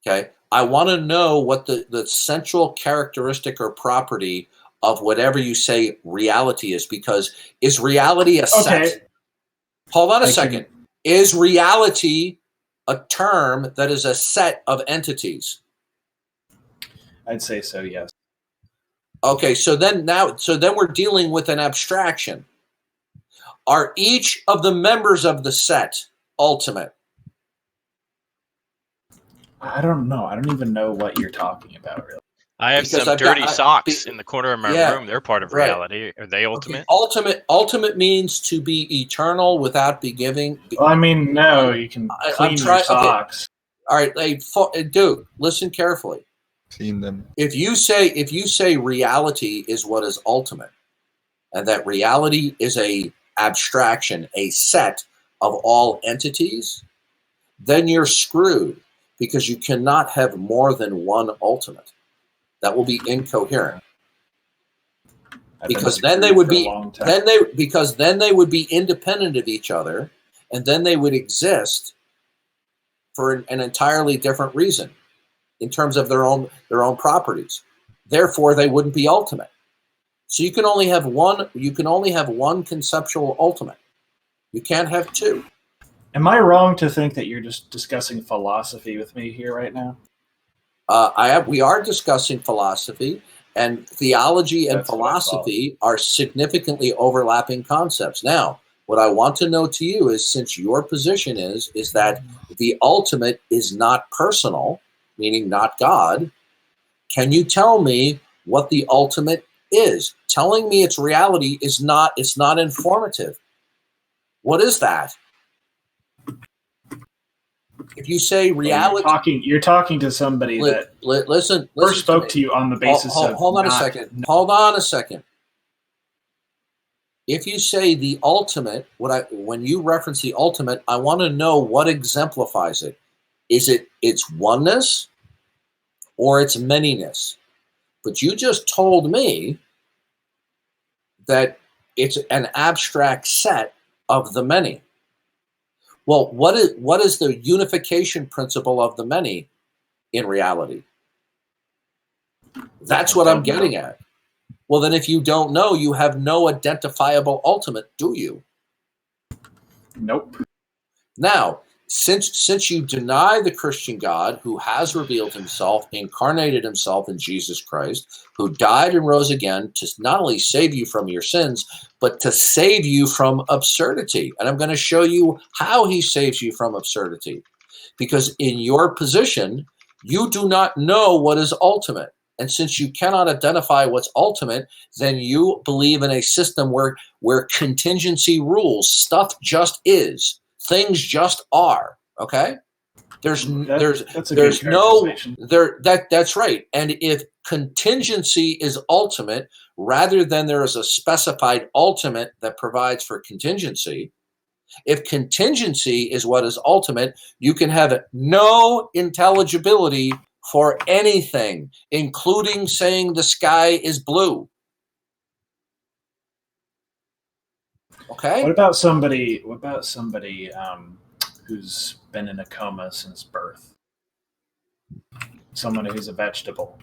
Okay. I want to know what the central characteristic or property of whatever you say reality is, because is reality a set? Hold on a second. Is reality a term that is a set of entities? I'd say so, yes. Okay, so then we're dealing with an abstraction. Are each of the members of the set ultimate? I don't know. I don't even know what you're talking about, really. I have some dirty socks in the corner of my room. They're part of reality. Are they ultimate? Okay. Ultimate means to be eternal without beginning. Well, I mean, no, you can clean your socks. Okay. All right, dude, listen carefully. Clean them. If you say reality is what is ultimate, and that reality is a abstraction, a set of all entities, then you're screwed, because you cannot have more than one ultimate. That will be incoherent. Because then they would be independent of each other, and then they would exist for an entirely different reason in terms of their own properties. Therefore, they wouldn't be ultimate. So you can only have one conceptual ultimate. You can't have two. Am I wrong to think that you're just discussing philosophy with me here right now? We are discussing philosophy, and theology and philosophy are significantly overlapping concepts. Now, what I want to know to you is, since your position is that the ultimate is not personal, meaning not God, can you tell me what the ultimate is? Telling me it's reality it's not informative. What is that? If you say reality, you're talking to somebody that listen first spoke to you on the basis of. Hold on a second. If you say the ultimate, when you reference the ultimate, I want to know what exemplifies it. Is it its oneness or its manyness? But you just told me that it's an abstract set of the many. Well, what is the unification principle of the many in reality? That's what I'm getting at. Well, then if you don't know, you have no identifiable ultimate, do you? Nope. Now, since you deny the Christian God who has revealed himself, incarnated himself in Jesus Christ, who died and rose again to not only save you from your sins, but to save you from absurdity. And I'm going to show you how he saves you from absurdity. Because in your position, you do not know what is ultimate. And since you cannot identify what's ultimate, then you believe in a system where contingency rules. Stuff just is. Things just are. Okay? That's right. And if contingency is ultimate, rather than there is a specified ultimate that provides for contingency, if contingency is what is ultimate, you can have no intelligibility for anything, including saying the sky is blue. Okay. What about somebody who's been in a coma since birth? Someone who's a vegetable,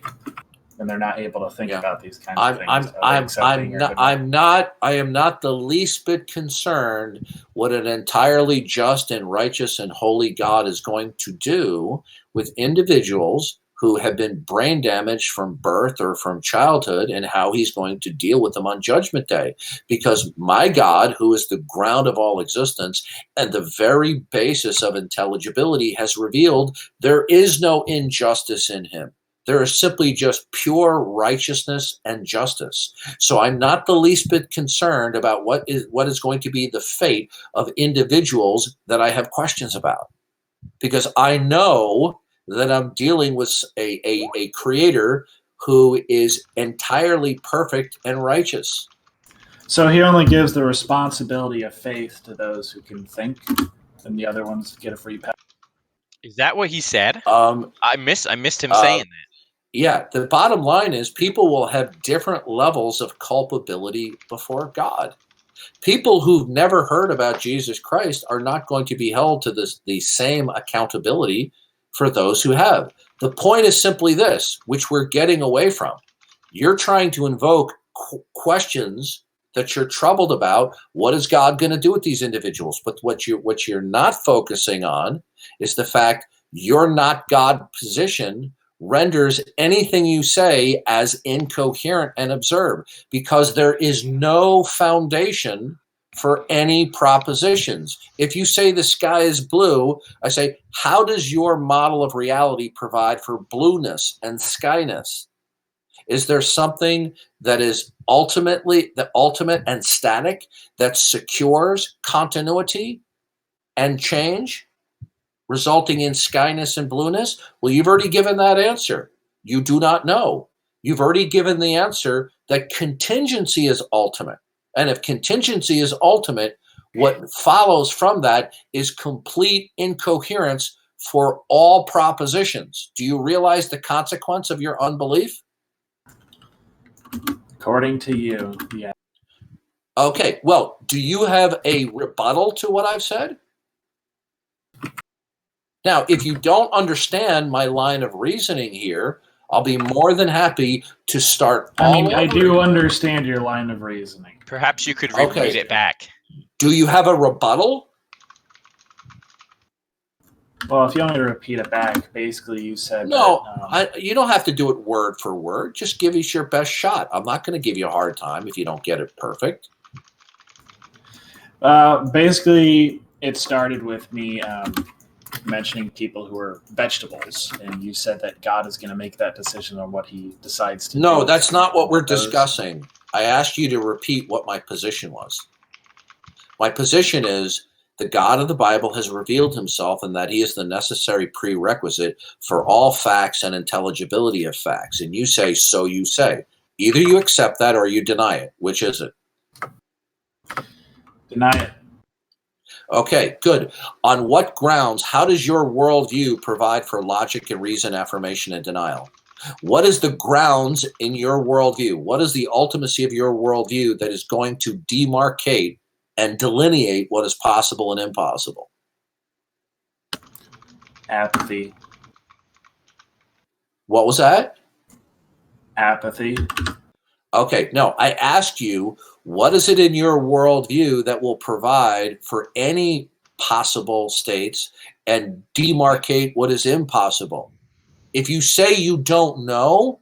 and they're not able to think about these kinds of things. I am not the least bit concerned what an entirely just and righteous and holy God is going to do with individuals who have been brain damaged from birth or from childhood, and how he's going to deal with them on Judgment Day. Because my God, who is the ground of all existence and the very basis of intelligibility, has revealed there is no injustice in him. There is simply just pure righteousness and justice. So I'm not the least bit concerned about what is going to be the fate of individuals that I have questions about, because I know that I'm dealing with a creator who is entirely perfect and righteous. So he only gives the responsibility of faith to those who can think, and the other ones get a free pass. Is that what he said? I missed him saying that. Yeah, the bottom line is people will have different levels of culpability before God. People who've never heard about Jesus Christ are not going to be held to the same accountability for those who have. The point is simply this, which we're getting away from. You're trying to invoke questions that you're troubled about. What is God going to do with these individuals? But what you're not focusing on is the fact you're not God position renders anything you say as incoherent and absurd, because there is no foundation for any propositions. If you say the sky is blue, I say, how does your model of reality provide for blueness and skyness? Is there something that is ultimately the ultimate and static that secures continuity and change, resulting in skyness and blueness? Well, you've already given that answer. You do not know. You've already given the answer that contingency is ultimate. And if contingency is ultimate, what follows from that is complete incoherence for all propositions. Do you realize the consequence of your unbelief? According to you, yeah. Okay, well, do you have a rebuttal to what I've said? Now, if you don't understand my line of reasoning here, I'll be more than happy to start I do understand your line of reasoning. Perhaps you could repeat it back. Do you have a rebuttal? Well, if you want me to repeat it back, basically you said no. That, you don't have to do it word for word. Just give us your best shot. I'm not going to give you a hard time if you don't get it perfect. Basically, it started with me mentioning people who are vegetables, and you said that God is going to make that decision on what he decides to do. No, that's not what we're discussing. I asked you to repeat what my position was. My position is the God of the Bible has revealed himself, and that he is the necessary prerequisite for all facts and intelligibility of facts. And you say, so you say. Either you accept that or you deny it. Which is it? Deny it. Okay, good. On what grounds, how does your worldview provide for logic and reason, affirmation, and denial? What is the grounds in your worldview? What is the ultimacy of your worldview that is going to demarcate and delineate what is possible and impossible? Apathy. What was that? Apathy. Okay, no, I asked you, what is it in your worldview that will provide for any possible states and demarcate what is impossible? If you say you don't know,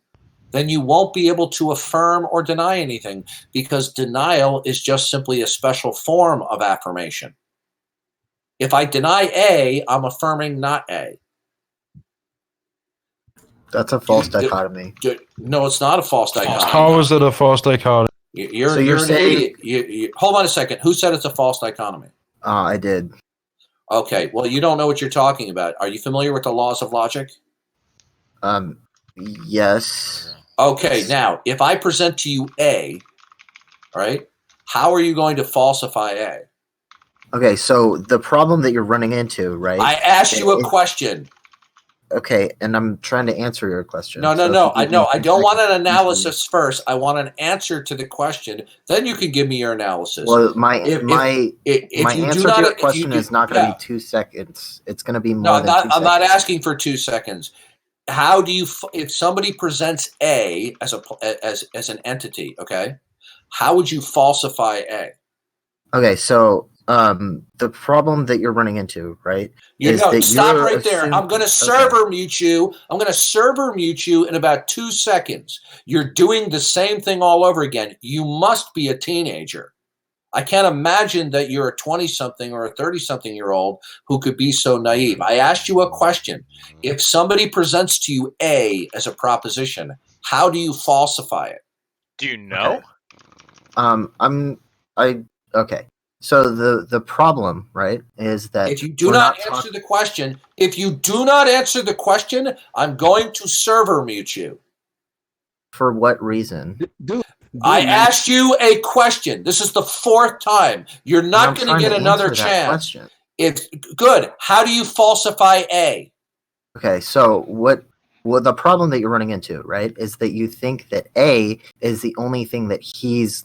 then you won't be able to affirm or deny anything, because denial is just simply a special form of affirmation. If I deny A, I'm affirming not A. That's a false dichotomy. No, it's not a false dichotomy. How is it a false dichotomy? You're saying, an idiot. Hold on a second. Who said it's a false dichotomy? I did. Okay. Well, you don't know what you're talking about. Are you familiar with the laws of logic? Yes. Okay. Now, if I present to you A, right? How are you going to falsify A? Okay, so the problem that you're running into, right? I asked you a question. Okay, and I'm trying to answer your question. No. I don't want an analysis first. I want an answer to the question. Then you can give me your analysis. Well, my answer to your question is not going to be 2 seconds. It's going to be more than 2 seconds. I'm not asking for 2 seconds. How do you, if somebody presents A as an entity, okay? How would you falsify A? Okay, so the problem that you're running into, right? Stop right there. I'm going to server mute you. I'm going to server mute you in about 2 seconds. You're doing the same thing all over again. You must be a teenager. I can't imagine that you're a 20-something or a 30-something-year-old who could be so naive. I asked you a question. If somebody presents to you A as a proposition, how do you falsify it? Do you know? Okay. So the problem, right, is that if you do not answer the question, I'm going to server mute you. For what reason? I asked you a question. This is the 4th time. You're not going to get another chance. Good. How do you falsify A? Okay, so the problem that you're running into, right, is that you think that A is the only thing that he's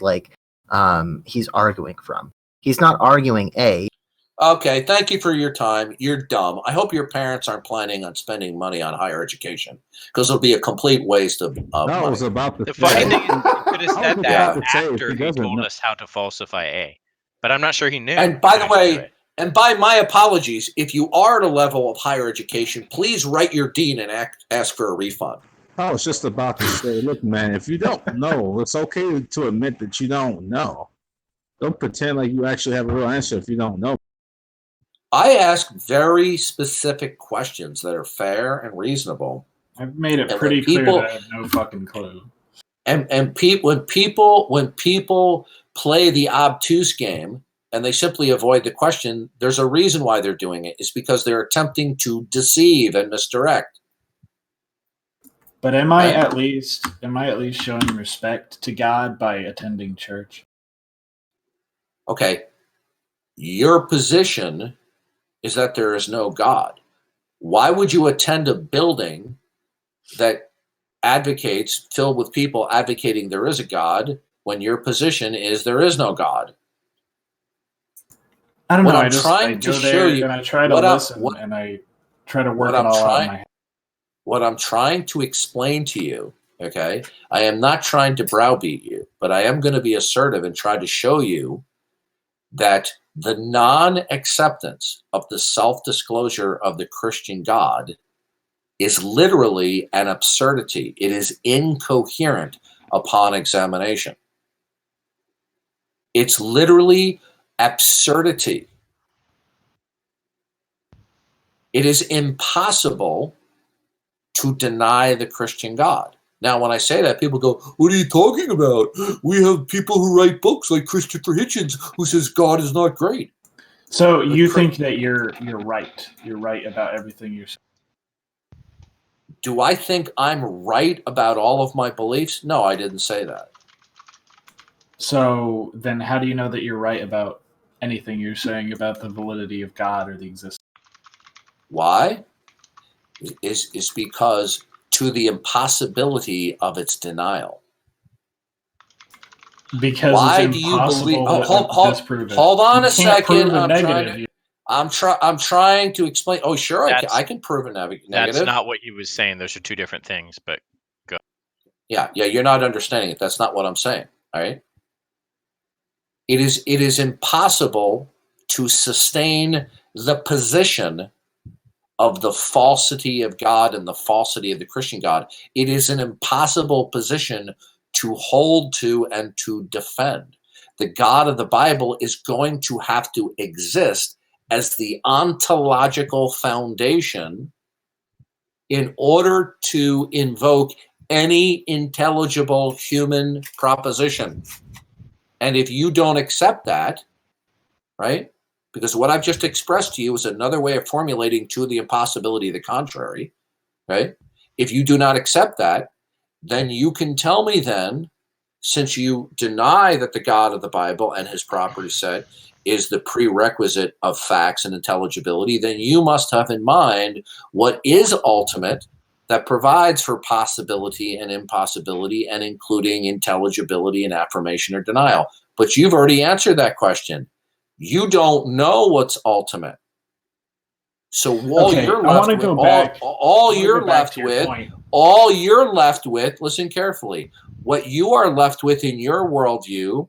arguing from. He's not arguing A. Okay, thank you for your time. You're dumb. I hope your parents aren't planning on spending money on higher education because it'll be a complete waste of money. I was about to The funny thing is, he could have said that after he told us how to falsify A, but I'm not sure he knew. And by the way, and by my apologies, if you are at a level of higher education, please write your dean and ask for a refund. I was just about to say, look, man, if you don't know, it's okay to admit that you don't know. Don't pretend like you actually have a real answer if you don't know. I ask very specific questions that are fair and reasonable. I've made it pretty clear that I have no fucking clue. And when people play the obtuse game and they simply avoid the question, there's a reason why they're doing it. It's because they're attempting to deceive and misdirect. But am I at least showing respect to God by attending church? Okay, your position is that there is no God. Why would you attend a building that advocates, filled with people advocating there is a God, when your position is there is no God? I don't know. I go there and I try to listen and I try to work it all out in my head. What I'm trying to explain to you, okay, I am not trying to browbeat you, but I am going to be assertive and try to show you that the non-acceptance of the self-disclosure of the Christian God is literally an absurdity. It is incoherent upon examination. It's literally absurdity. It is impossible to deny the Christian God. Now, when I say that, people go, what are you talking about? We have people who write books like Christopher Hitchens who says God is not great. So you think that you're right. You're right about everything you're saying. Do I think I'm right about all of my beliefs? No, I didn't say that. So then how do you know that you're right about anything you're saying about the validity of God or the existence? Why? Is because to the impossibility of its denial. Because why it's do you believe? Disprove it. Hold on a second. I'm trying to explain. Oh, sure, I can prove a negative. That's not what he was saying. Those are two different things. But go. Yeah, you're not understanding it. That's not what I'm saying. All right. It is impossible to sustain the position of the falsity of God and the falsity of the Christian God. It is an impossible position to hold to and to defend. The God of the Bible is going to have to exist as the ontological foundation in order to invoke any intelligible human proposition. And if you don't accept that, right, because what I've just expressed to you is another way of formulating to the impossibility of the contrary, right? If you do not accept that, then you can tell me then, since you deny that the God of the Bible and his property set is the prerequisite of facts and intelligibility, then you must have in mind what is ultimate that provides for possibility and impossibility and including intelligibility and affirmation or denial. But you've already answered that question. You don't know what's ultimate. So all you're left with, all you're left with, listen carefully, what you are left with in your worldview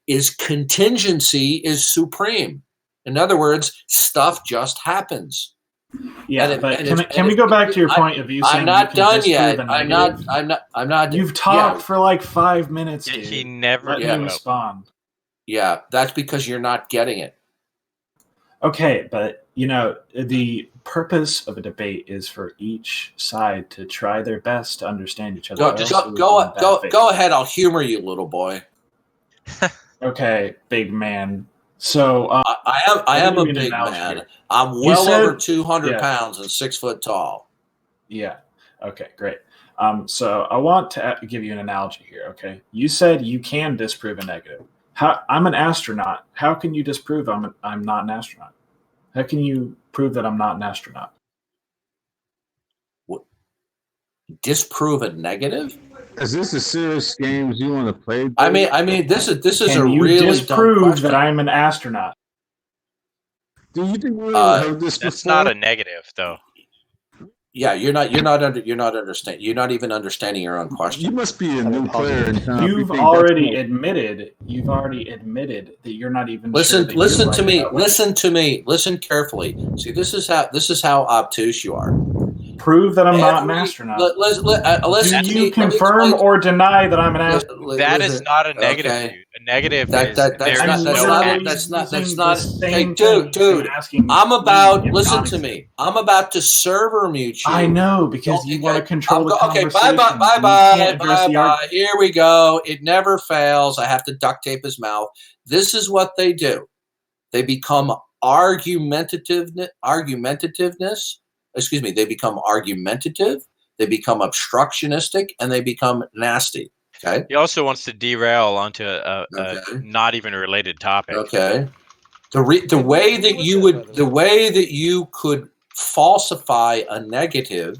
is contingency is supreme. In other words, stuff just happens. Yeah, can we go back to your point of you saying I'm not done yet. I'm not. You've talked for like 5 minutes, dude. He never let me respond. Yeah, that's because you're not getting it. Okay, but the purpose of a debate is for each side to try their best to understand each other. Go ahead. I'll humor you, little boy. Okay, big man. So I am a big man. Here. I'm well over 200 pounds and 6 foot tall. Yeah. Okay, great. So I want to give you an analogy here. Okay, you said you can disprove a negative. I'm an astronaut. How can you disprove I'm not an astronaut? How can you prove that I'm not an astronaut? What? Disprove a negative? Is this a serious game you want to play? I mean, this is can a you really disprove that I'm an astronaut? Do you think we heard this before? That's not a negative, though. Yeah, you're not understanding. You're not even understanding your own question. You must be a new player in town. You've already admitted that you're not even. Listen to me. Listen carefully. See, this is how obtuse you are. Prove that I'm not an astronaut. Listen Do you confirm or deny that I'm an astronaut? That is not a negative. Okay. A negative that's not. Hey, dude. Listen to me. I'm about to server mute you. I know because you want to control the conversation. Okay, bye. Here we go. It never fails. I have to duct tape his mouth. This is what they do. They become argumentativeness. They become argumentative, they become obstructionistic, and they become nasty. Okay. He also wants to derail onto a not even a related topic. Okay. The way that you could falsify a negative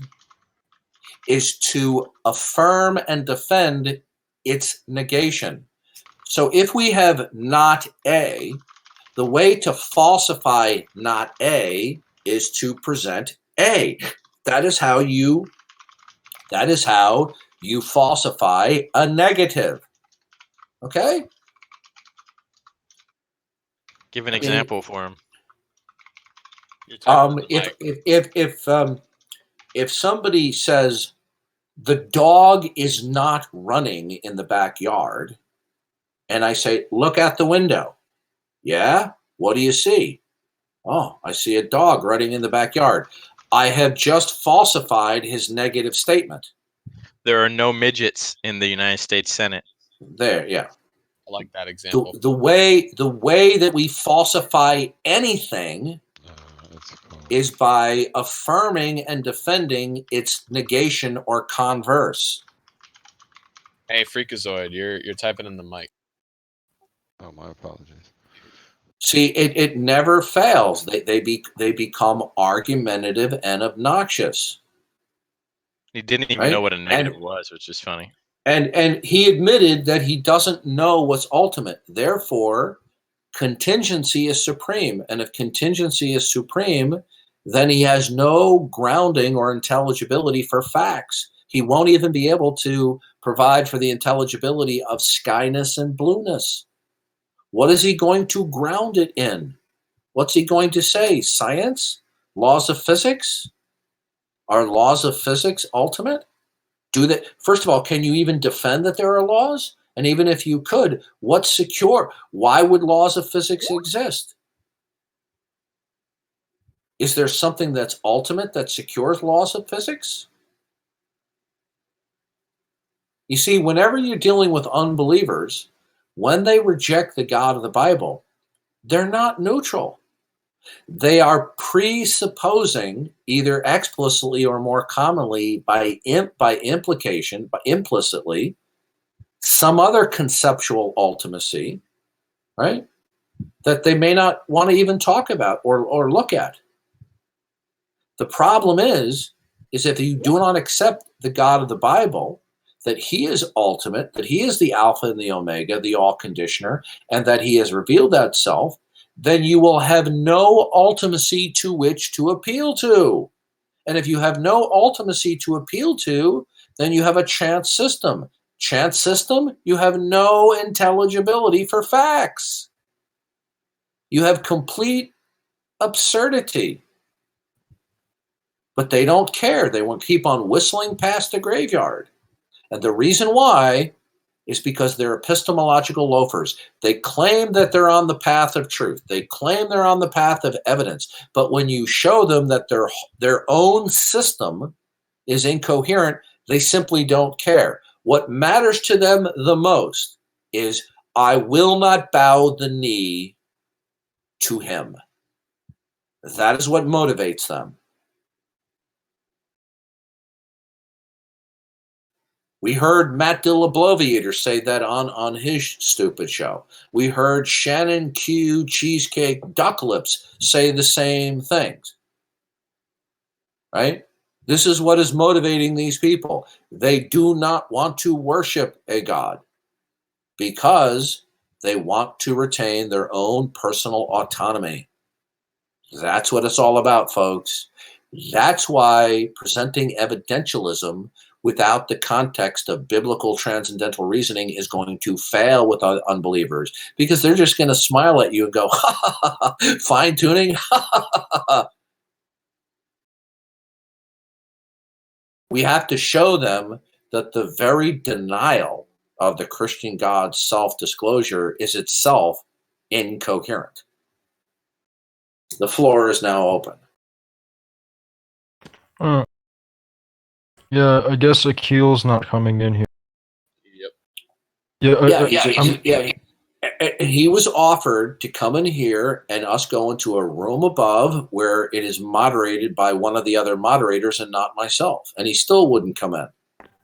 is to affirm and defend its negation. So if we have not A, the way to falsify not A is to present A. That is how you falsify a negative. Okay? Give an example for him. If somebody says the dog is not running in the backyard, and I say, look out the window. Yeah? What do you see? Oh, I see a dog running in the backyard. I have just falsified his negative statement. There are no midgets in the United States Senate. There, yeah. I like that example. The way that we falsify anything is by affirming and defending its negation or converse. Hey, Freakazoid, you're typing in the mic. Oh, my apologies. See, it never fails. They become argumentative and obnoxious. He didn't even know what a negative was, which is funny. And he admitted that he doesn't know what's ultimate. Therefore, contingency is supreme. And if contingency is supreme, then he has no grounding or intelligibility for facts. He won't even be able to provide for the intelligibility of skyness and blueness. What is he going to ground it in? What's he going to say? Science? Laws of physics? Are laws of physics ultimate? First of all, can you even defend that there are laws? And even if you could, what's secure? Why would laws of physics exist? Is there something that's ultimate that secures laws of physics? You see, whenever you're dealing with unbelievers, when they reject the God of the Bible, they're not neutral. They are presupposing, either explicitly or more commonly by implication, by implicitly, some other conceptual ultimacy, right? That they may not want to even talk about or look at. The problem is if you do not accept the God of the Bible, that he is ultimate, that he is the Alpha and the Omega, the all conditioner, and that he has revealed that self, then you will have no ultimacy to which to appeal to. And if you have no ultimacy to appeal to, then you have a chance system. Chance system, you have no intelligibility for facts. You have complete absurdity. But they don't care. They will keep on whistling past the graveyard. And the reason why is because they're epistemological loafers. They claim that they're on the path of truth. They claim they're on the path of evidence. But when you show them that their own system is incoherent, they simply don't care. What matters to them the most is, I will not bow the knee to him. That is what motivates them. We heard Matt DeLabloviator say that on his stupid show. We heard Shannon Q. Cheesecake Duck Lips say the same things. Right? This is what is motivating these people. They do not want to worship a God because they want to retain their own personal autonomy. That's what it's all about, folks. That's why presenting evidentialism without the context of biblical transcendental reasoning is going to fail with unbelievers, because they're just going to smile at you and go, ha, ha, ha, ha, fine tuning. Ha, ha, ha, ha. We have to show them that the very denial of the Christian God's self-disclosure is itself incoherent. The floor is now open. Yeah, I guess Akil's not coming in here. Yep. He was offered to come in here and us go into a room above where it is moderated by one of the other moderators and not myself, and he still wouldn't come in.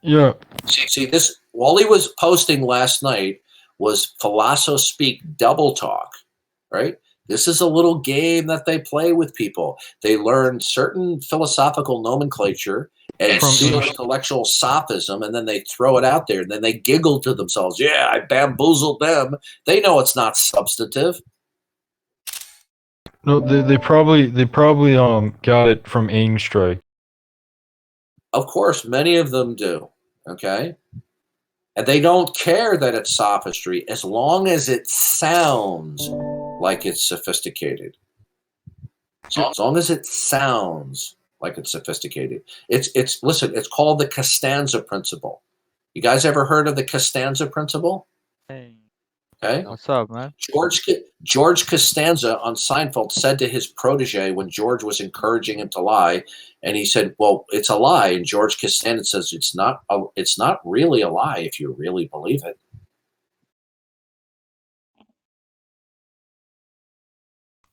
Yeah. See this, all he was posting last night was Philosophy Double Talk, right? This is a little game that they play with people. They learn certain philosophical nomenclature and intellectual sophism, and then they throw it out there, and then they giggle to themselves. Yeah, I bamboozled them. They know it's not substantive. No, they probably got it from Aimstrike. Of course, many of them do. Okay, and they don't care that it's sophistry as long as it sounds like it's sophisticated. As long as it sounds like it's sophisticated. Listen, it's called the Costanza principle. You guys ever heard of the Costanza principle? Hey. Okay. What's up, man? George Costanza on Seinfeld said to his protege when George was encouraging him to lie, and he said, "Well, it's a lie." And George Costanza says, "It's not really a lie if you really believe it."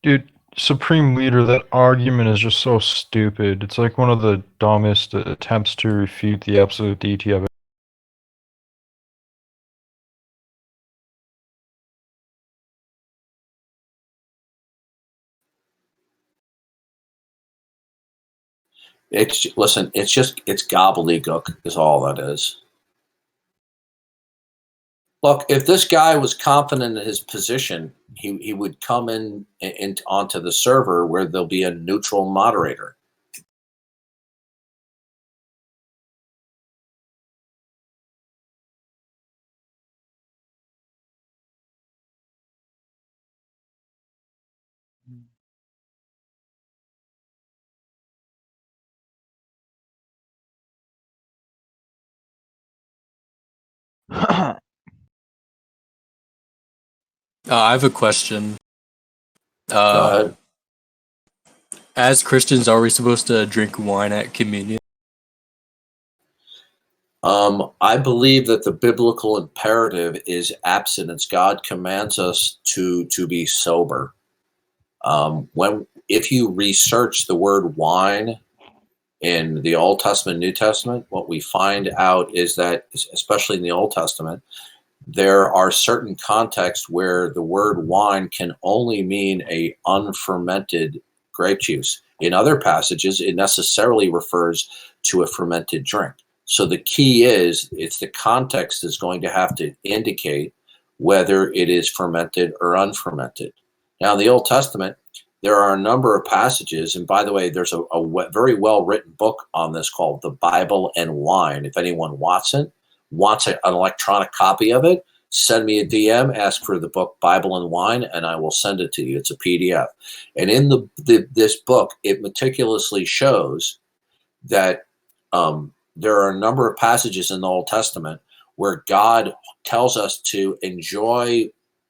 Dude, Supreme Leader, that argument is just so stupid. It's like one of the dumbest attempts to refute the absolute deity of it. It's gobbledygook is all that is. Look, if this guy was confident in his position, he would come in onto the server where there'll be a neutral moderator. I have a question. Go ahead. As Christians, are we supposed to drink wine at communion? I believe that the biblical imperative is abstinence. God commands us to be sober. If you research the word wine in the Old Testament, New Testament, what we find out is that, especially in the Old Testament, there are certain contexts where the word wine can only mean a unfermented grape juice. In other passages, it necessarily refers to a fermented drink. So the key is, it's the context is going to have to indicate whether it is fermented or unfermented. Now, in the Old Testament, there are a number of passages, and by the way, there's a very well-written book on this called The Bible and Wine. If anyone wants an electronic copy of it, send me a DM, ask for the book Bible and Wine, and I will send it to you. It's a PDF. And in this book, it meticulously shows that there are a number of passages in the Old Testament where God tells us to enjoy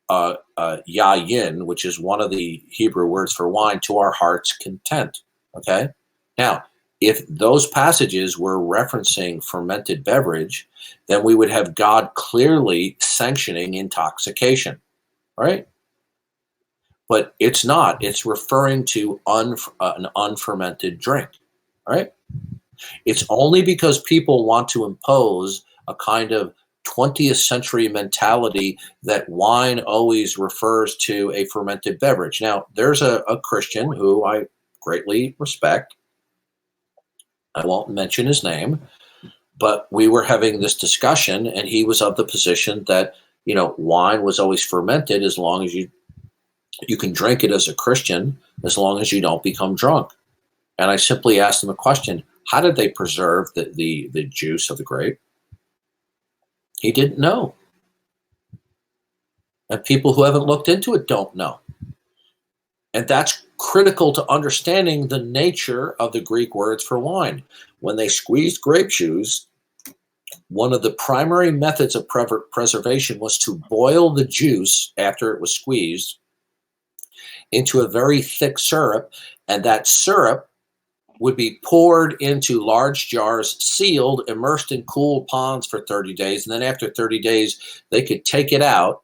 yayin, which is one of the Hebrew words for wine, to our heart's content. Okay? Now, if those passages were referencing fermented beverage, then we would have God clearly sanctioning intoxication, right? But it's not. It's referring to an unfermented drink, right? It's only because people want to impose a kind of 20th century mentality that wine always refers to a fermented beverage. Now, there's a Christian who I greatly respect. I won't mention his name, but we were having this discussion, and he was of the position that, wine was always fermented as long as you can drink it as a Christian, as long as you don't become drunk. And I simply asked him a question: how did they preserve the juice of the grape? He didn't know. And people who haven't looked into it don't know. And that's critical to understanding the nature of the Greek words for wine. When they squeezed grape juice, one of the primary methods of preservation was to boil the juice after it was squeezed into a very thick syrup, and that syrup would be poured into large jars, sealed, immersed in cool ponds for 30 days. And then after 30 days, they could take it out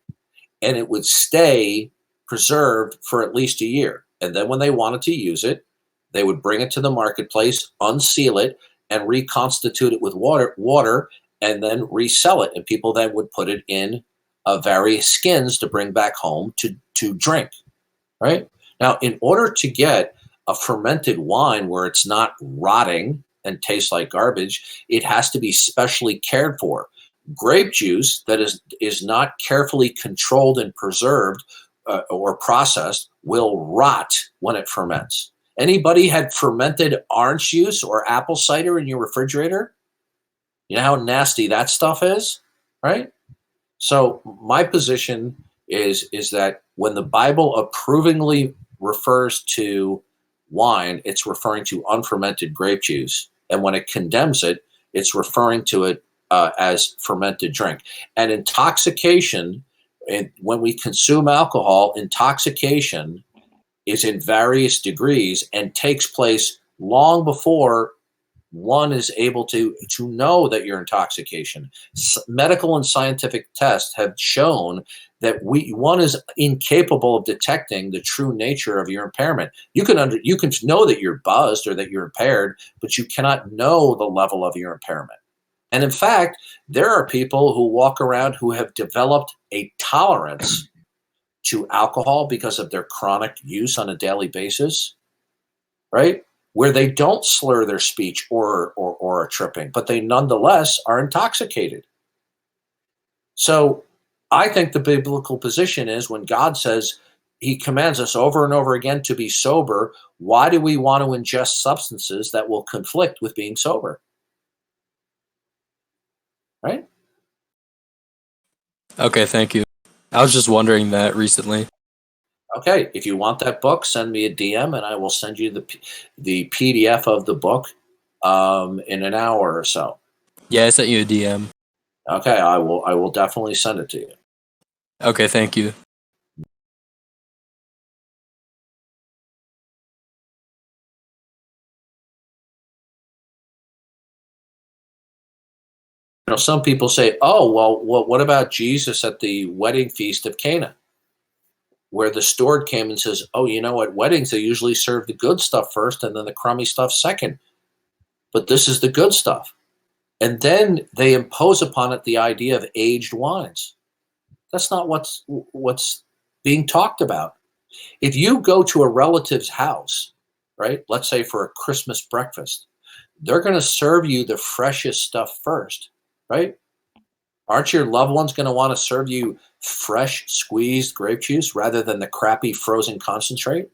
and it would stay preserved for at least a year. And then when they wanted to use it, they would bring it to the marketplace, unseal it, and reconstitute it with water, and then resell it. And people then would put it in various skins to bring back home to drink, right? Now, in order to get a fermented wine where it's not rotting and tastes like garbage, it has to be specially cared for. Grape juice that is not carefully controlled and preserved or processed will rot when it ferments. Anybody had fermented orange juice or apple cider in your refrigerator? You know how nasty that stuff is, right? So my position is that when the Bible approvingly refers to wine, it's referring to unfermented grape juice. And when it condemns it, it's referring to it as fermented drink. And intoxication, when we consume alcohol, intoxication is in various degrees and takes place long before one is able to know that you're intoxication. Medical and scientific tests have shown that one is incapable of detecting the true nature of your impairment. You can know that you're buzzed or that you're impaired, but you cannot know the level of your impairment. And in fact, there are people who walk around who have developed a tolerance to alcohol because of their chronic use on a daily basis, right? Where they don't slur their speech or are tripping, but they nonetheless are intoxicated. So I think the biblical position is, when God says, he commands us over and over again to be sober, why do we want to ingest substances that will conflict with being sober? Right? Okay, thank you. I was just wondering that recently. Okay, if you want that book, send me a DM and I will send you the PDF of the book in an hour or so. Yeah, I sent you a DM. Okay, I will definitely send it to you. Okay, thank you. some people say, oh, well, what about Jesus at the wedding feast of Cana? Where the steward came and says, oh, at weddings, they usually serve the good stuff first and then the crummy stuff second. But this is the good stuff. And then they impose upon it the idea of aged wines. That's not what's being talked about. If you go to a relative's house, right, let's say for a Christmas breakfast, they're going to serve you the freshest stuff first, right? Aren't your loved ones going to want to serve you fresh squeezed grape juice rather than the crappy frozen concentrate?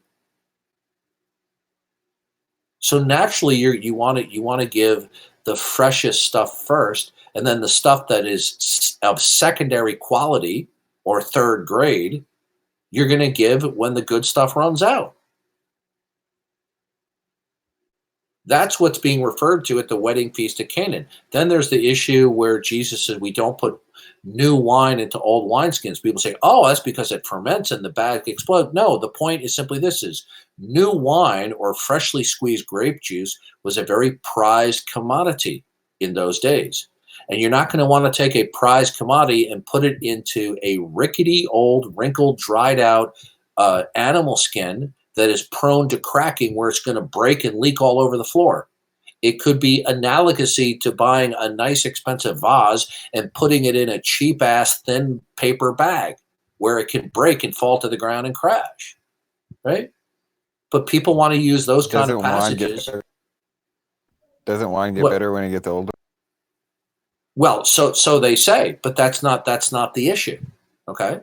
So naturally, you want to give the freshest stuff first, and then the stuff that is of secondary quality or third grade, you're going to give when the good stuff runs out. That's what's being referred to at the wedding feast of Canaan. Then there's the issue where Jesus says we don't put new wine into old wineskins. People say, oh, that's because it ferments and the bag explodes. No, the point is simply this: is new wine or freshly squeezed grape juice was a very prized commodity in those days. And you're not going to want to take a prized commodity and put it into a rickety, old, wrinkled, dried out animal skin that is prone to cracking, where it's going to break and leak all over the floor. It could be analogousy to buying a nice expensive vase and putting it in a cheap ass thin paper bag where it can break and fall to the ground and crash, right? But people want to use those kind of passages. Doesn't wine get better when it gets older? Well, so they say, but that's not the issue. Okay.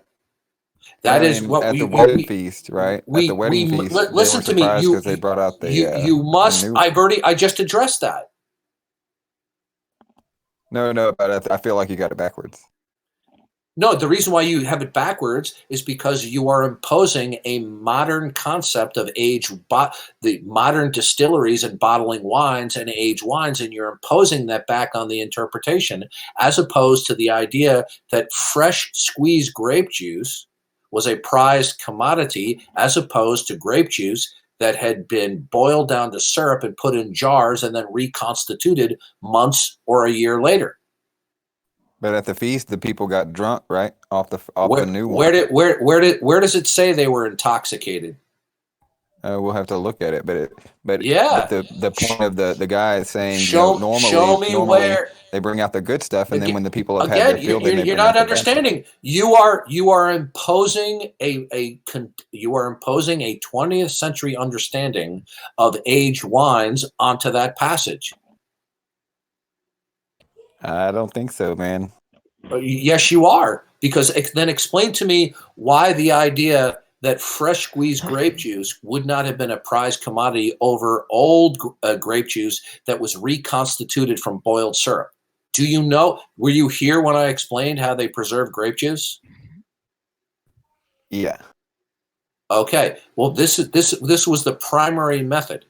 That is what at the wedding feast, right? At the wedding feast, listen to me. Because they brought out the you must. I just addressed that. No, but I feel like you got it backwards. No, the reason why you have it backwards is because you are imposing a modern concept of the modern distilleries and bottling wines and aged wines, and you're imposing that back on the interpretation, as opposed to the idea that fresh squeezed grape juice was a prized commodity, as opposed to grape juice that had been boiled down to syrup and put in jars and then reconstituted months or a year later. But at the feast, the people got drunk, right? Off the new one. Where does it say they were intoxicated? We'll have to look at it, but yeah. But the point of the guy is saying normally they bring out the good stuff, and then when the people have again, had their field, you're not understanding. You are imposing a 20th century understanding of aged wines onto that passage. I don't think so, man. Yes, you are, because then explain to me why the idea that fresh squeezed grape juice would not have been a prized commodity over old grape juice that was reconstituted from boiled syrup. Do you know? Were you here when I explained how they preserve grape juice? Yeah. Okay. Well, this was the primary method.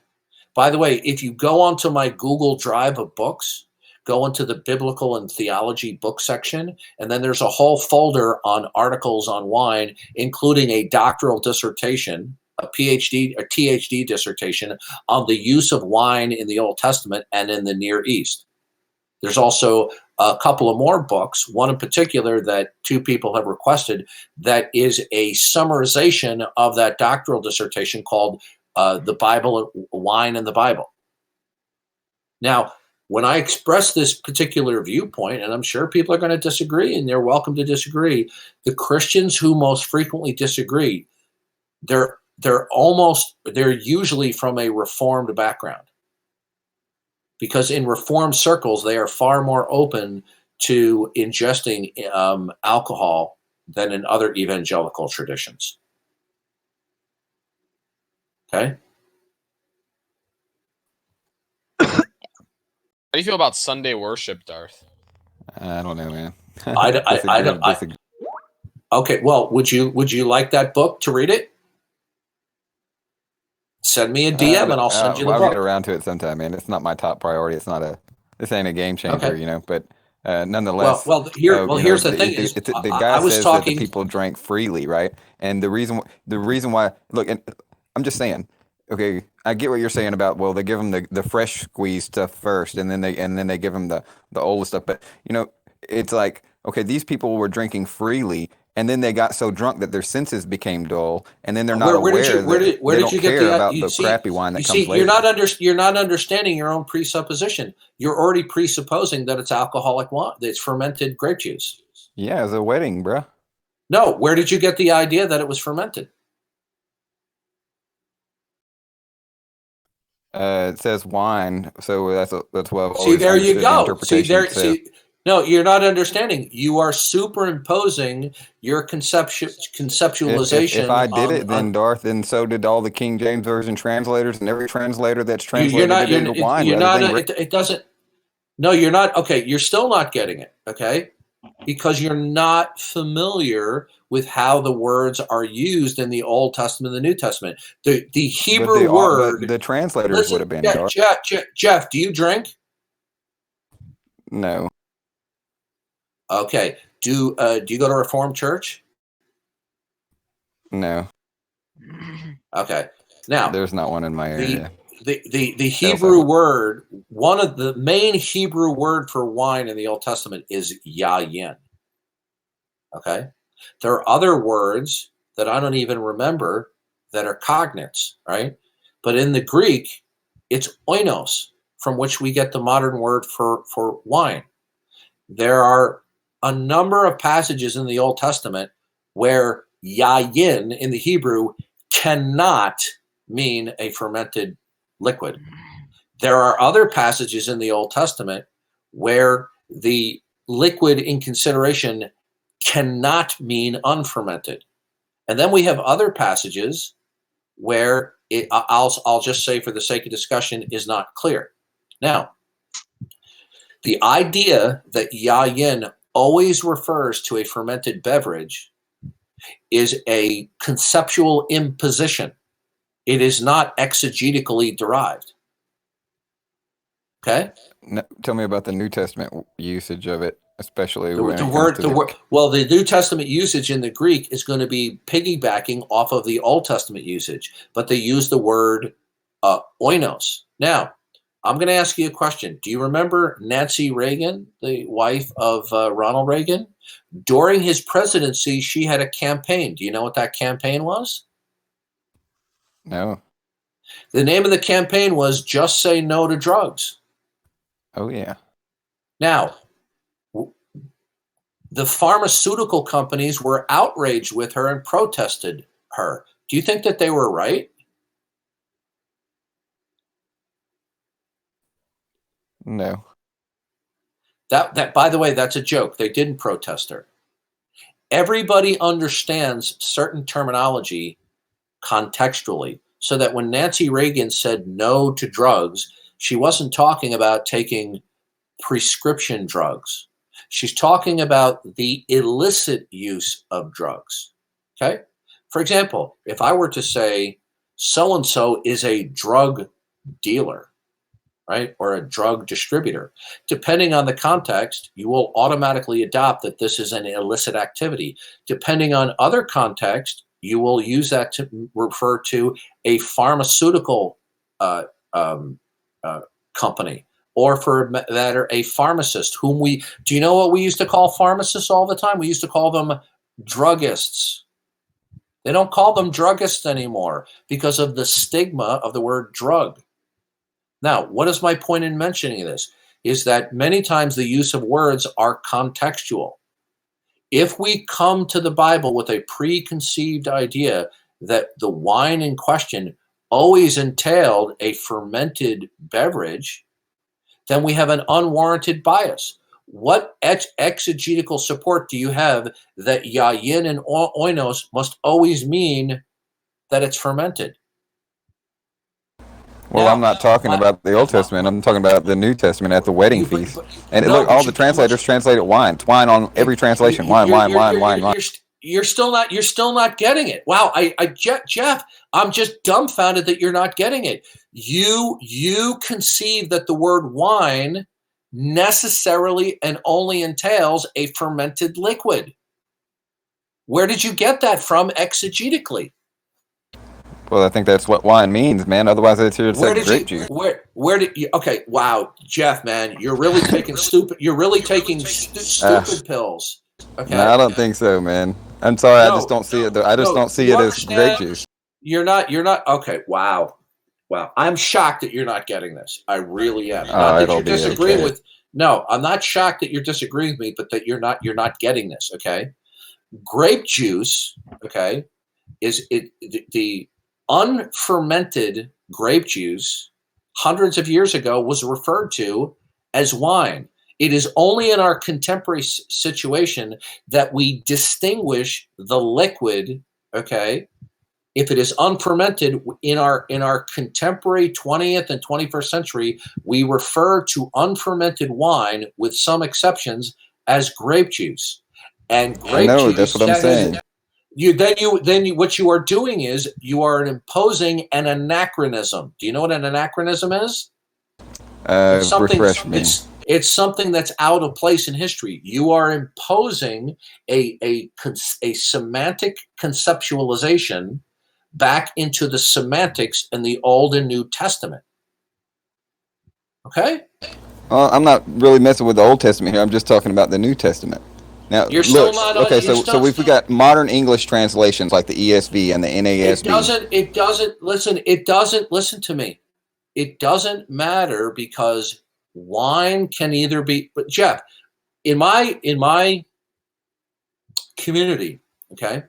By the way, if you go onto my Google Drive of books, go into the biblical and theology book section, and then there's a whole folder on articles on wine, including a doctoral dissertation, a THD dissertation on the use of wine in the Old Testament and in the Near East. There's also a couple of more books, one in particular that two people have requested, that is a summarization of that doctoral dissertation called The Bible, Wine and the Bible. Now, when I express this particular viewpoint, and I'm sure people are going to disagree, and they're welcome to disagree, the Christians who most frequently disagree, they're usually from a Reformed background. Because in Reformed circles, they are far more open to ingesting alcohol than in other evangelical traditions. Okay? How do you feel about Sunday worship, Darth? I don't know, man. Okay, well, would you like that book to read it? Send me a DM and I'll send you the book. I'll get around to it sometime, man. It's not my top priority. This ain't a game changer, okay. But nonetheless. Here's the thing: the guy says that the people drank freely, right? And the reason why, look, and I'm just saying. Okay, I get what you're saying about, well, they give them the fresh squeezed stuff first, and then they give them the old stuff. But it's like, okay, these people were drinking freely, and then they got so drunk that their senses became dull, and then they're not aware that they don't care about the crappy wine that comes later. You're not understanding your own presupposition. You're already presupposing that it's alcoholic wine, that it's fermented grape juice. Yeah, it's a wedding, bro. No, where did you get the idea that it was fermented? It says wine, so that's what I've See, always there you understood the go. interpretation. No, you're not understanding. You are superimposing your conceptualization. If I did it, then Darth, then so did all the King James Version translators and every translator that's translated it into wine. It doesn't. No, you're not. Okay, you're still not getting it. Okay, because you're not familiar with how the words are used in the Old Testament and the New Testament. The Hebrew word. The translators would have been. Jeff, do you drink? No. Okay. Do you go to Reformed Church? No. Okay. Now there's not one in my area. The Hebrew word, one of the main Hebrew word for wine in the Old Testament is yayin. Okay. There are other words that I don't even remember that are cognates, right? But in the Greek, it's oinos, from which we get the modern word for wine. There are a number of passages in the Old Testament where yayin in the Hebrew cannot mean a fermented liquid. There are other passages in the Old Testament where the liquid in consideration cannot mean unfermented. And then we have other passages where I'll just say for the sake of discussion is not clear. Now, the idea that yayin always refers to a fermented beverage is a conceptual imposition. It is not exegetically derived. Okay? No, tell me about the New Testament usage of it, especially the New Testament usage in the Greek is going to be piggybacking off of the Old Testament usage, but they use the word oinos. Now, I'm going to ask you a question. Do you remember Nancy Reagan, the wife of Ronald Reagan? During his presidency, she had a campaign. Do you know what that campaign was? No. The name of the campaign was Just Say No to Drugs. Oh, yeah. Now, the pharmaceutical companies were outraged with her and protested her. Do you think that they were right? No. That by the way, that's a joke. They didn't protest her. Everybody understands certain terminology contextually, so that when Nancy Reagan said no to drugs, she wasn't talking about taking prescription drugs. She's talking about the illicit use of drugs. Okay? For example, if I were to say so-and-so is a drug dealer, right, or a drug distributor, depending on the context, you will automatically adopt that this is an illicit activity. Depending on other context, you will use that to refer to a pharmaceutical company, or for that matter, a pharmacist do you know what we used to call pharmacists all the time? We used to call them druggists. They don't call them druggists anymore because of the stigma of the word drug. Now, what is my point in mentioning this? Is that many times the use of words are contextual. If we come to the Bible with a preconceived idea that the wine in question always entailed a fermented beverage, then we have an unwarranted bias. What exegetical support do you have that yayin and oinos must always mean that it's fermented? Well, now, I'm not talking about the Old Testament. I'm talking about the New Testament at the wedding feast. And look, all the translators translated wine. It's wine on every translation. Wine. You're still not getting it. Wow, Jeff, I'm just dumbfounded that you're not getting it. You conceive that the word wine necessarily and only entails a fermented liquid. Where did you get that from exegetically? Well, I think that's what wine means, man. Otherwise, it's here to say grape juice. Where did you? Okay, wow, Jeff, man, you're really taking stupid. You're really taking stupid pills. Okay. No, I don't think so, man. I'm sorry, I just don't see it. I just don't see it as grape juice. You're not. Okay. Wow. I'm shocked that you're not getting this. I really am. Not that you're disagreeing with. No, I'm not shocked that you're disagreeing with me, but that you're not getting this. Okay. Grape juice. Okay. Is it the unfermented grape juice hundreds of years ago was referred to as wine. It is only in our contemporary situation that we distinguish the liquid, okay? If it is unfermented in our contemporary 20th and 21st century, we refer to unfermented wine with some exceptions as grape juice. And grape juice, that's what I'm saying. What you are doing is you are imposing an anachronism. Do you know what an anachronism is? Refresh me. It's something that's out of place in history. You are imposing a semantic conceptualization back into the semantics in the Old and New Testament. Okay? Well, I'm not really messing with the Old Testament here. I'm just talking about the New Testament. Now, you're still not. Okay, so we've got modern English translations like the ESV and the NASB. It doesn't. Listen to me. It doesn't matter because wine can either be. But Jeff, in my community, okay,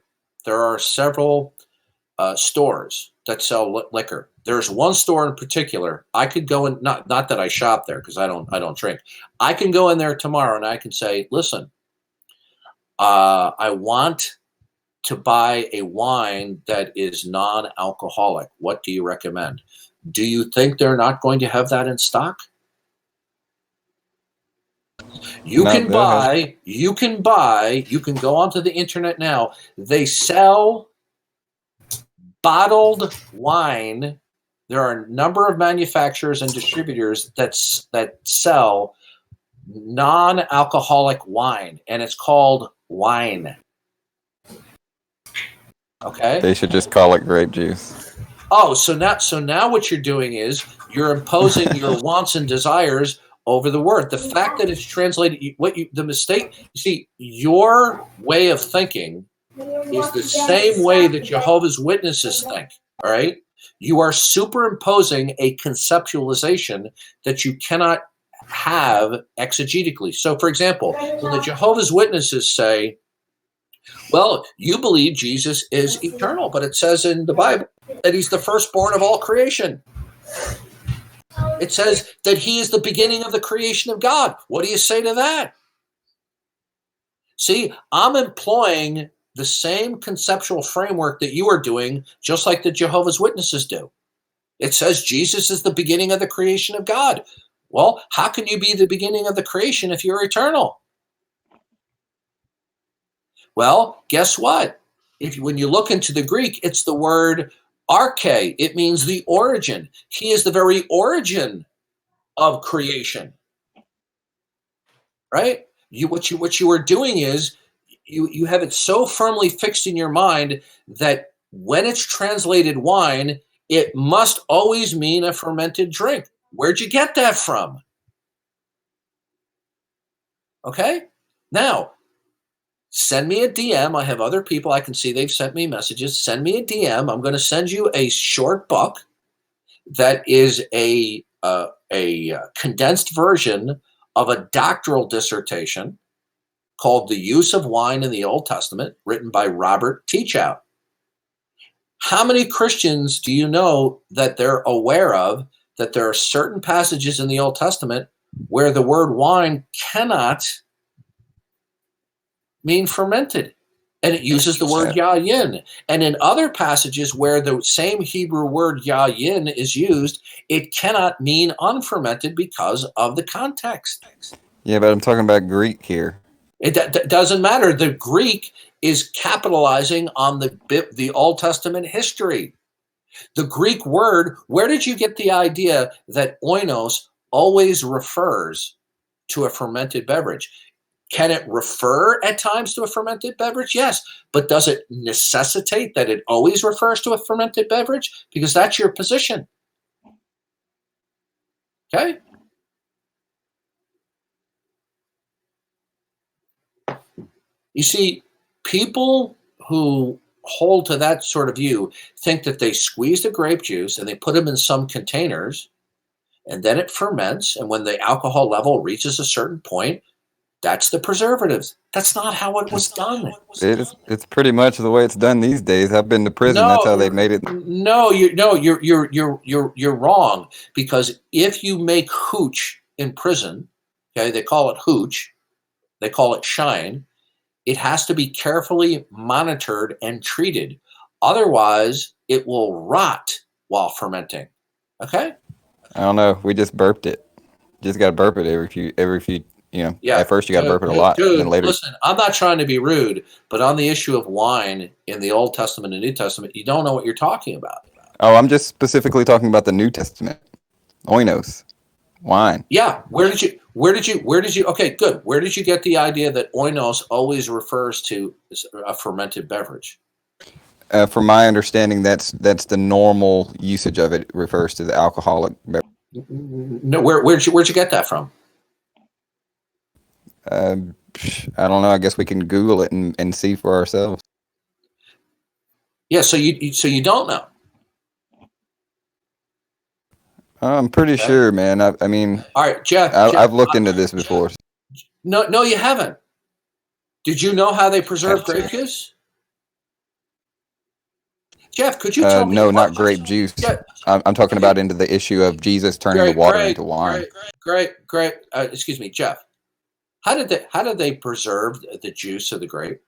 there are several stores that sell liquor. There's one store in particular. I could go in. Not that I shop there because I don't drink. I can go in there tomorrow and I can say, listen. I want to buy a wine that is non-alcoholic. What do you recommend? Do you think they're not going to have that in stock? You can go onto the internet now. They sell bottled wine. There are a number of manufacturers and distributors that sell non-alcoholic wine, and it's called wine. Okay. They should just call it grape juice. Oh, so now what you're doing is you're imposing your wants and desires over the word. The fact that it's translated, the mistake. You see, your way of thinking is the same way that Jehovah's Witnesses think. All right. You are superimposing a conceptualization that you cannot have exegetically. So, for example, when the Jehovah's Witnesses say, well, you believe Jesus is eternal, but it says in the Bible that he's the firstborn of all creation. It says that he is the beginning of the creation of God. What do you say to that? See, I'm employing the same conceptual framework that you are doing, just like the Jehovah's Witnesses do. It says Jesus is the beginning of the creation of God. Well, how can you be the beginning of the creation if you're eternal? Well, guess what? When you look into the Greek, it's the word arche. It means the origin. He is the very origin of creation. Right? What you are doing is you have it so firmly fixed in your mind that when it's translated wine, it must always mean a fermented drink. Where'd you get that from? Okay? Now, send me a DM. I have other people. I can see they've sent me messages. Send me a DM. I'm going to send you a short book that is a condensed version of a doctoral dissertation called The Use of Wine in the Old Testament, written by Robert Teachout. How many Christians do you know that they're aware of that there are certain passages in the Old Testament where the word wine cannot mean fermented, and it uses the word yayin. And in other passages where the same Hebrew word yayin is used, it cannot mean unfermented because of the context. Yeah, but I'm talking about Greek here. It doesn't matter. The Greek is capitalizing on the Old Testament history. The Greek word, where did you get the idea that oinos always refers to a fermented beverage? Can it refer at times to a fermented beverage? Yes. But does it necessitate that it always refers to a fermented beverage? Because that's your position. Okay? You see, people who hold to that sort of view think that they squeeze the grape juice and they put them in some containers, and then it ferments, and when the alcohol level reaches a certain point, that's the preservatives. That's not how it was done. It's pretty much the way it's done these days. I've been to prison. No, That's how they made it. No, you're wrong. Because if you make hooch in prison, okay, they call it hooch, they call it shine. It has to be carefully monitored and treated. Otherwise, it will rot while fermenting. Okay? I don't know. We just burped it. Just got to burp it every few. Yeah. At first you got to burp it a lot. Dude, then later. Listen, I'm not trying to be rude, but on the issue of wine in the Old Testament and New Testament, you don't know what you're talking about. Oh, I'm just specifically talking about the New Testament. Oinos. Wine. Yeah. Where did you, okay, good. Where did you get the idea that oinos always refers to a fermented beverage? From my understanding, that's the normal usage of it. It refers to the alcoholic beverage. No, where'd you get that from? I don't know. I guess we can Google it and see for ourselves. Yeah. So you don't know. I'm pretty sure, man. I mean, all right, Jeff. I've looked into this before. No, you haven't. Did you know how they preserve grape juice? Jeff, could you tell me? No, not grape juice. Yeah. I'm talking about into the issue of Jesus turning the water into wine. Great. Excuse me, Jeff. How did they preserve the juice of the grape?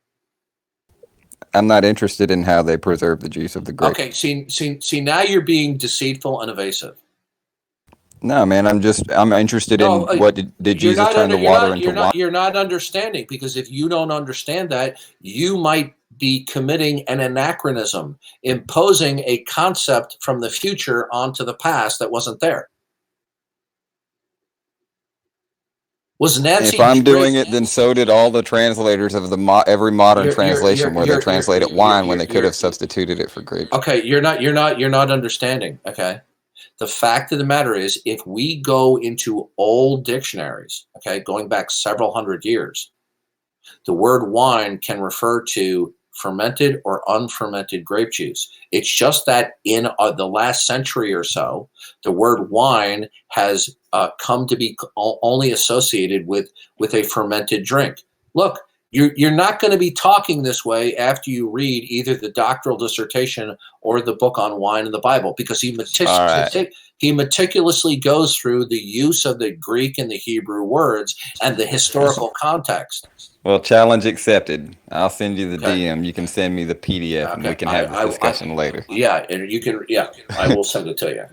I'm not interested in how they preserve the juice of the grape. Okay, see. Now you're being deceitful and evasive. No, man. I'm interested in what did Jesus turn the water into wine? You're not understanding, because if you don't understand that, you might be committing an anachronism, imposing a concept from the future onto the past that wasn't there. Was Nancy? If I'm doing it, then so did all the translators of every modern translation where they translated wine when they could have substituted it for grape. Okay, you're not understanding. Okay, the fact of the matter is, if we go into old dictionaries, okay, going back several hundred years, the word wine can refer to fermented or unfermented grape juice. It's just that in the last century or so, the word wine has come to be only associated with a fermented drink. Look, you're not going to be talking this way after you read either the doctoral dissertation or the book on wine in the Bible, because he meticulously goes through the use of the Greek and the Hebrew words and the historical context. Well, challenge accepted. I'll send you the DM. You can send me the PDF, and we can have this discussion later. Yeah, and you can. Yeah, I will send it to you.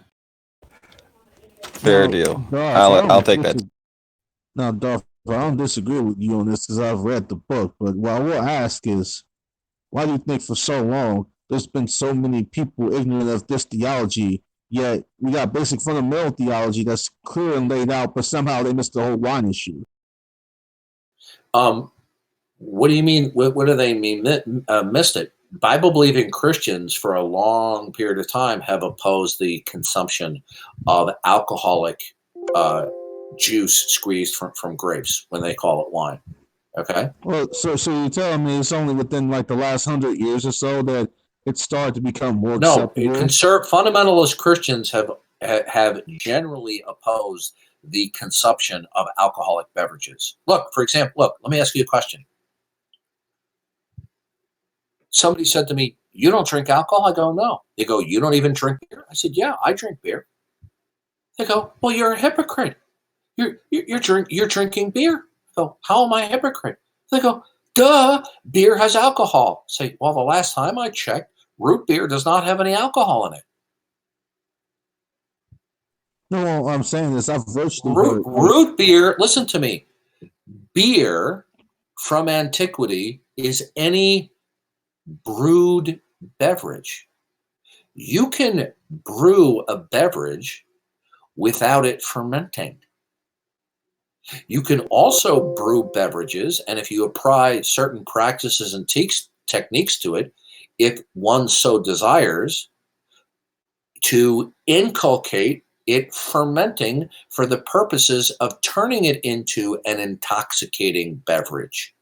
Fair deal. I'll take that. Now, Darth, I don't disagree with you on this because I've read the book. But what I will ask is, why do you think for so long there's been so many people ignorant of this theology? Yet we got basic fundamental theology that's clear and laid out, but somehow they missed the whole wine issue. What do you mean? What do they mean? Missed it? Bible-believing Christians for a long period of time have opposed the consumption of alcoholic juice squeezed from grapes when they call it wine. Okay. Well, so you're telling me it's only within like the last 100 years or so that it started to become more acceptable? No, fundamentalist Christians have generally opposed the consumption of alcoholic beverages. Look, for example, let me ask you a question. Somebody said to me, "You don't drink alcohol?" I go, "No." They go, "You don't even drink beer?" I said, "Yeah, I drink beer." They go, "Well, you're a hypocrite. You're drinking beer." I go, "How am I a hypocrite?" They go, "Duh, beer has alcohol." I say, "Well, the last time I checked, root beer does not have any alcohol in it." No, what I'm saying is I've virtually root beer. Listen to me. Beer from antiquity is any brewed beverage. You can brew a beverage without it fermenting. You can also brew beverages, and if you apply certain practices and techniques to it, if one so desires, to inculcate it fermenting for the purposes of turning it into an intoxicating beverage.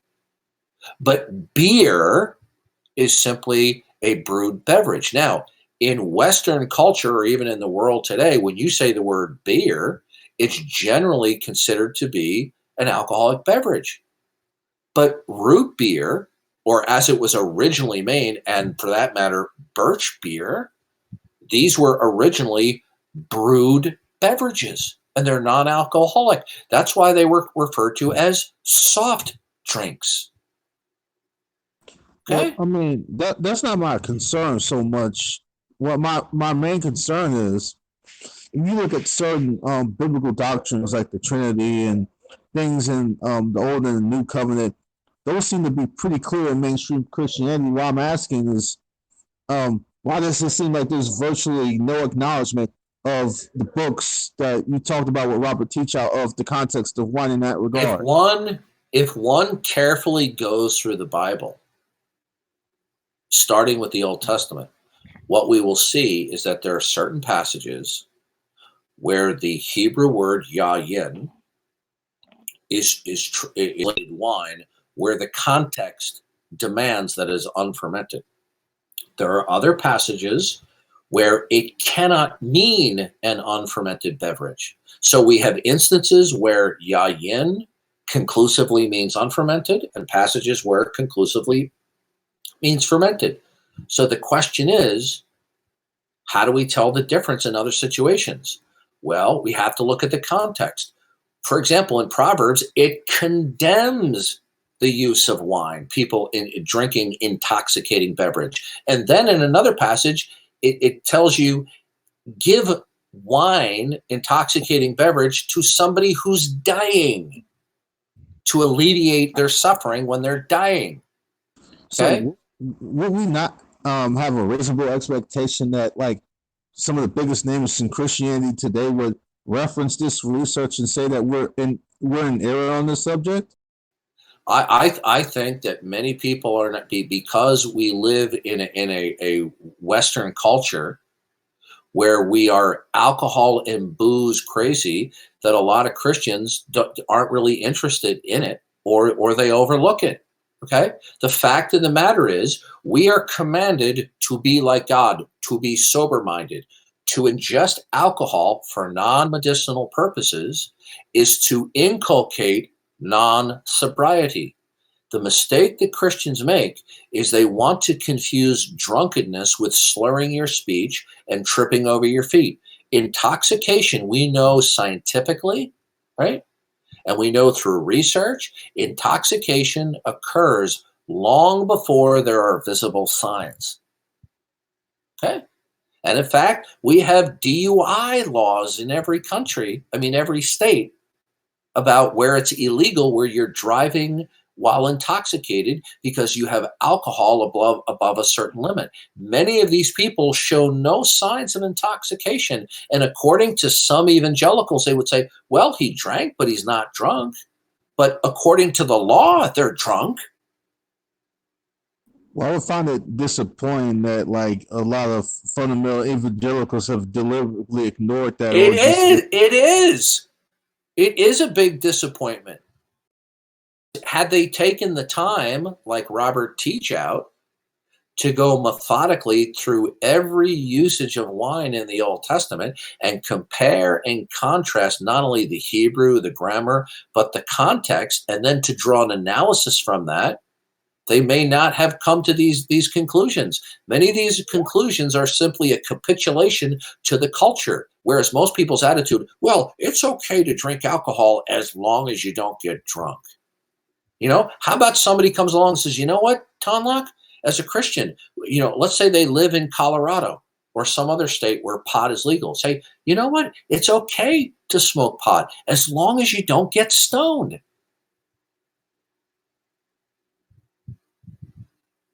But beer is simply a brewed beverage. Now, in Western culture, or even in the world today, when you say the word beer, it's generally considered to be an alcoholic beverage. But root beer, or as it was originally made, and for that matter, birch beer, these were originally brewed beverages, and they're non-alcoholic. That's why they were referred to as soft drinks. Okay? Well, I mean, that's not my concern so much. What my main concern is, if you look at certain biblical doctrines like the Trinity and things in the Old and the New Covenant, those seem to be pretty clear in mainstream Christianity. What I'm asking is, why does it seem like there's virtually no acknowledgement of the books that you talked about with Robert Teachout of the context of wine in that regard? If one carefully goes through the Bible, starting with the Old Testament, what we will see is that there are certain passages where the Hebrew word yayin is wine, where the context demands that it is unfermented. There are other passages where it cannot mean an unfermented beverage. So we have instances where yayin conclusively means unfermented, and passages where it conclusively means fermented. So the question is, how do we tell the difference in other situations? Well, we have to look at the context. For example, in Proverbs, it condemns the use of wine, people in drinking intoxicating beverage. And then in another passage, it tells you, give wine, intoxicating beverage, to somebody who's dying to alleviate their suffering when they're dying. Okay? So will we not have a reasonable expectation that like some of the biggest names in Christianity today would reference this research and say that we're in error on this subject? I think that many people are not, because we live in a Western culture where we are alcohol and booze crazy, that a lot of Christians aren't really interested in it, or they overlook it. Okay? The fact of the matter is, we are commanded to be like God, to be sober-minded. To ingest alcohol for non-medicinal purposes is to inculcate non-sobriety. The mistake that Christians make is they want to confuse drunkenness with slurring your speech and tripping over your feet. Intoxication, we know scientifically, right? And we know through research, intoxication occurs long before there are visible signs. Okay? And in fact, we have DUI laws in every country, every state, about where it's illegal, where you're driving while intoxicated because you have alcohol above a certain limit. Many of these people show no signs of intoxication. And according to some evangelicals, they would say, well, he drank, but he's not drunk. But according to the law, they're drunk. Well, I would find it disappointing that like a lot of fundamental evangelicals have deliberately ignored that. It is a big disappointment. Had they taken the time, like Robert Teachout, to go methodically through every usage of wine in the Old Testament and compare and contrast not only the Hebrew, the grammar, but the context, and then to draw an analysis from that, they may not have come to these conclusions. Many of these conclusions are simply a capitulation to the culture, whereas most people's attitude, well, it's okay to drink alcohol as long as you don't get drunk. How about somebody comes along and says, you know what, Tonlock, as a Christian, let's say they live in Colorado or some other state where pot is legal. Say, you know what, it's okay to smoke pot as long as you don't get stoned.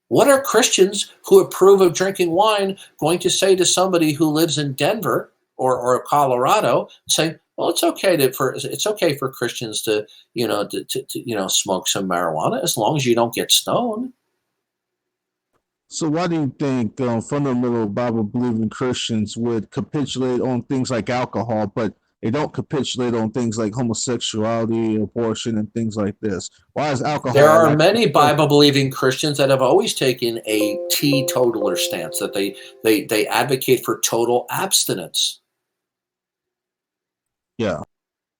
What are Christians who approve of drinking wine going to say to somebody who lives in Denver or Colorado, say, Well, it's okay for Christians to smoke some marijuana as long as you don't get stoned. So why do you think fundamental Bible-believing Christians would capitulate on things like alcohol, but they don't capitulate on things like homosexuality, abortion, and things like this? Why is alcohol? There are many Bible-believing Christians that have always taken a teetotaler stance, that they advocate for total abstinence. Yeah.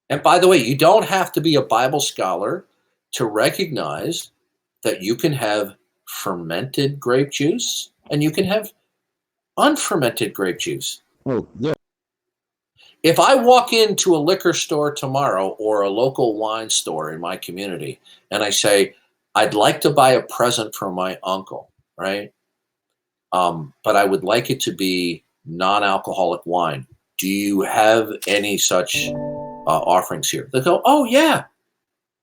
And by the way, you don't have to be a Bible scholar to recognize that you can have fermented grape juice and you can have unfermented grape juice. Oh, yeah. If I walk into a liquor store tomorrow or a local wine store in my community and I say, I'd like to buy a present for my uncle, right? But I would like it to be non-alcoholic wine. Do you have any such offerings here? They go, oh yeah,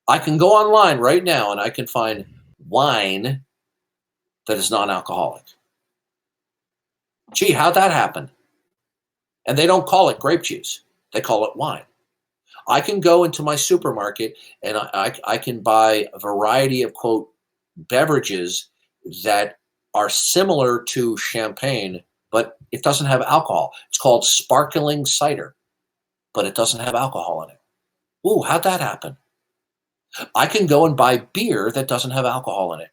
I can go online right now and I can find wine that is non-alcoholic. Gee, how'd that happen? And they don't call it grape juice. They call it wine. I can go into my supermarket and I can buy a variety of, quote, beverages that are similar to champagne, but it doesn't have alcohol. It's called sparkling cider, but it doesn't have alcohol in it. Ooh, how'd that happen? I can go and buy beer that doesn't have alcohol in it.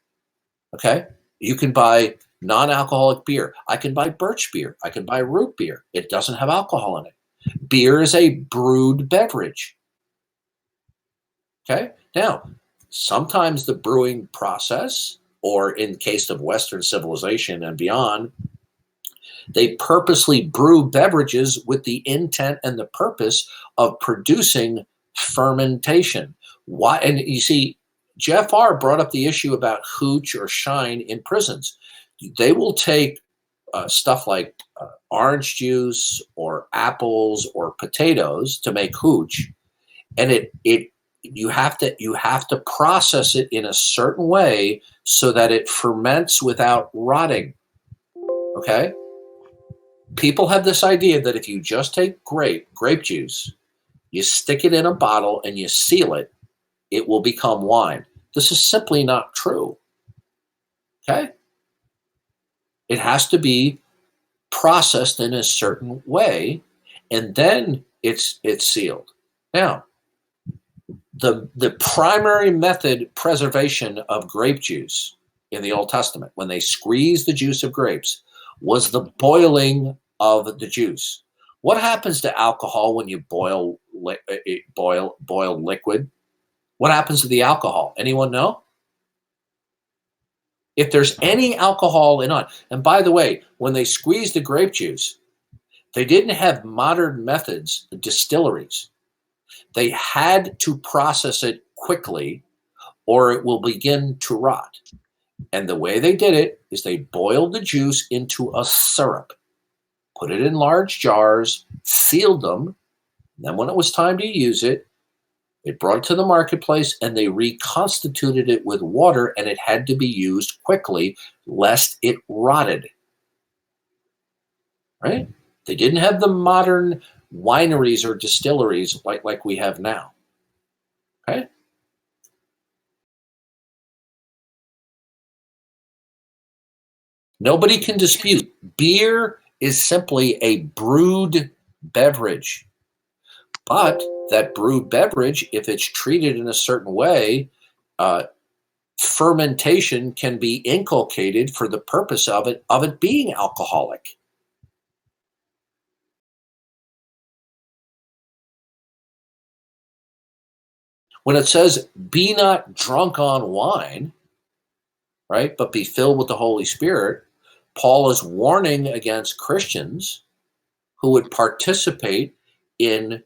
Okay? You can buy non-alcoholic beer. I can buy birch beer. I can buy root beer. It doesn't have alcohol in it. Beer is a brewed beverage. Okay? Now, sometimes the brewing process, or in case of Western civilization and beyond, they purposely brew beverages with the intent and the purpose of producing fermentation. Why? And you see, Jeff R. brought up the issue about hooch or shine in prisons. They will take stuff like orange juice or apples or potatoes to make hooch, and you have to process it in a certain way so that it ferments without rotting. Okay? People have this idea that if you just take grape juice, you stick it in a bottle and you seal it, it will become wine. This is simply not true. Okay? It has to be processed in a certain way, and then it's sealed. Now, the primary method preservation of grape juice in the Old Testament, when they squeezed the juice of grapes, was the boiling of the juice. What happens to alcohol when you boil liquid? What happens to the alcohol? Anyone know? If there's any alcohol in it, and by the way, when they squeezed the grape juice, they didn't have modern methods, distilleries. They had to process it quickly or it will begin to rot. And the way they did it is they boiled the juice into a syrup, put it in large jars, sealed them. And then when it was time to use it, they brought it to the marketplace and they reconstituted it with water, and it had to be used quickly lest it rotted. Right? They didn't have the modern wineries or distilleries like we have now. Okay? Nobody can dispute. Beer is simply a brewed beverage. But that brewed beverage, if it's treated in a certain way, fermentation can be inculcated for the purpose of it being alcoholic. When it says, be not drunk on wine, right, but be filled with the Holy Spirit, Paul is warning against Christians who would participate in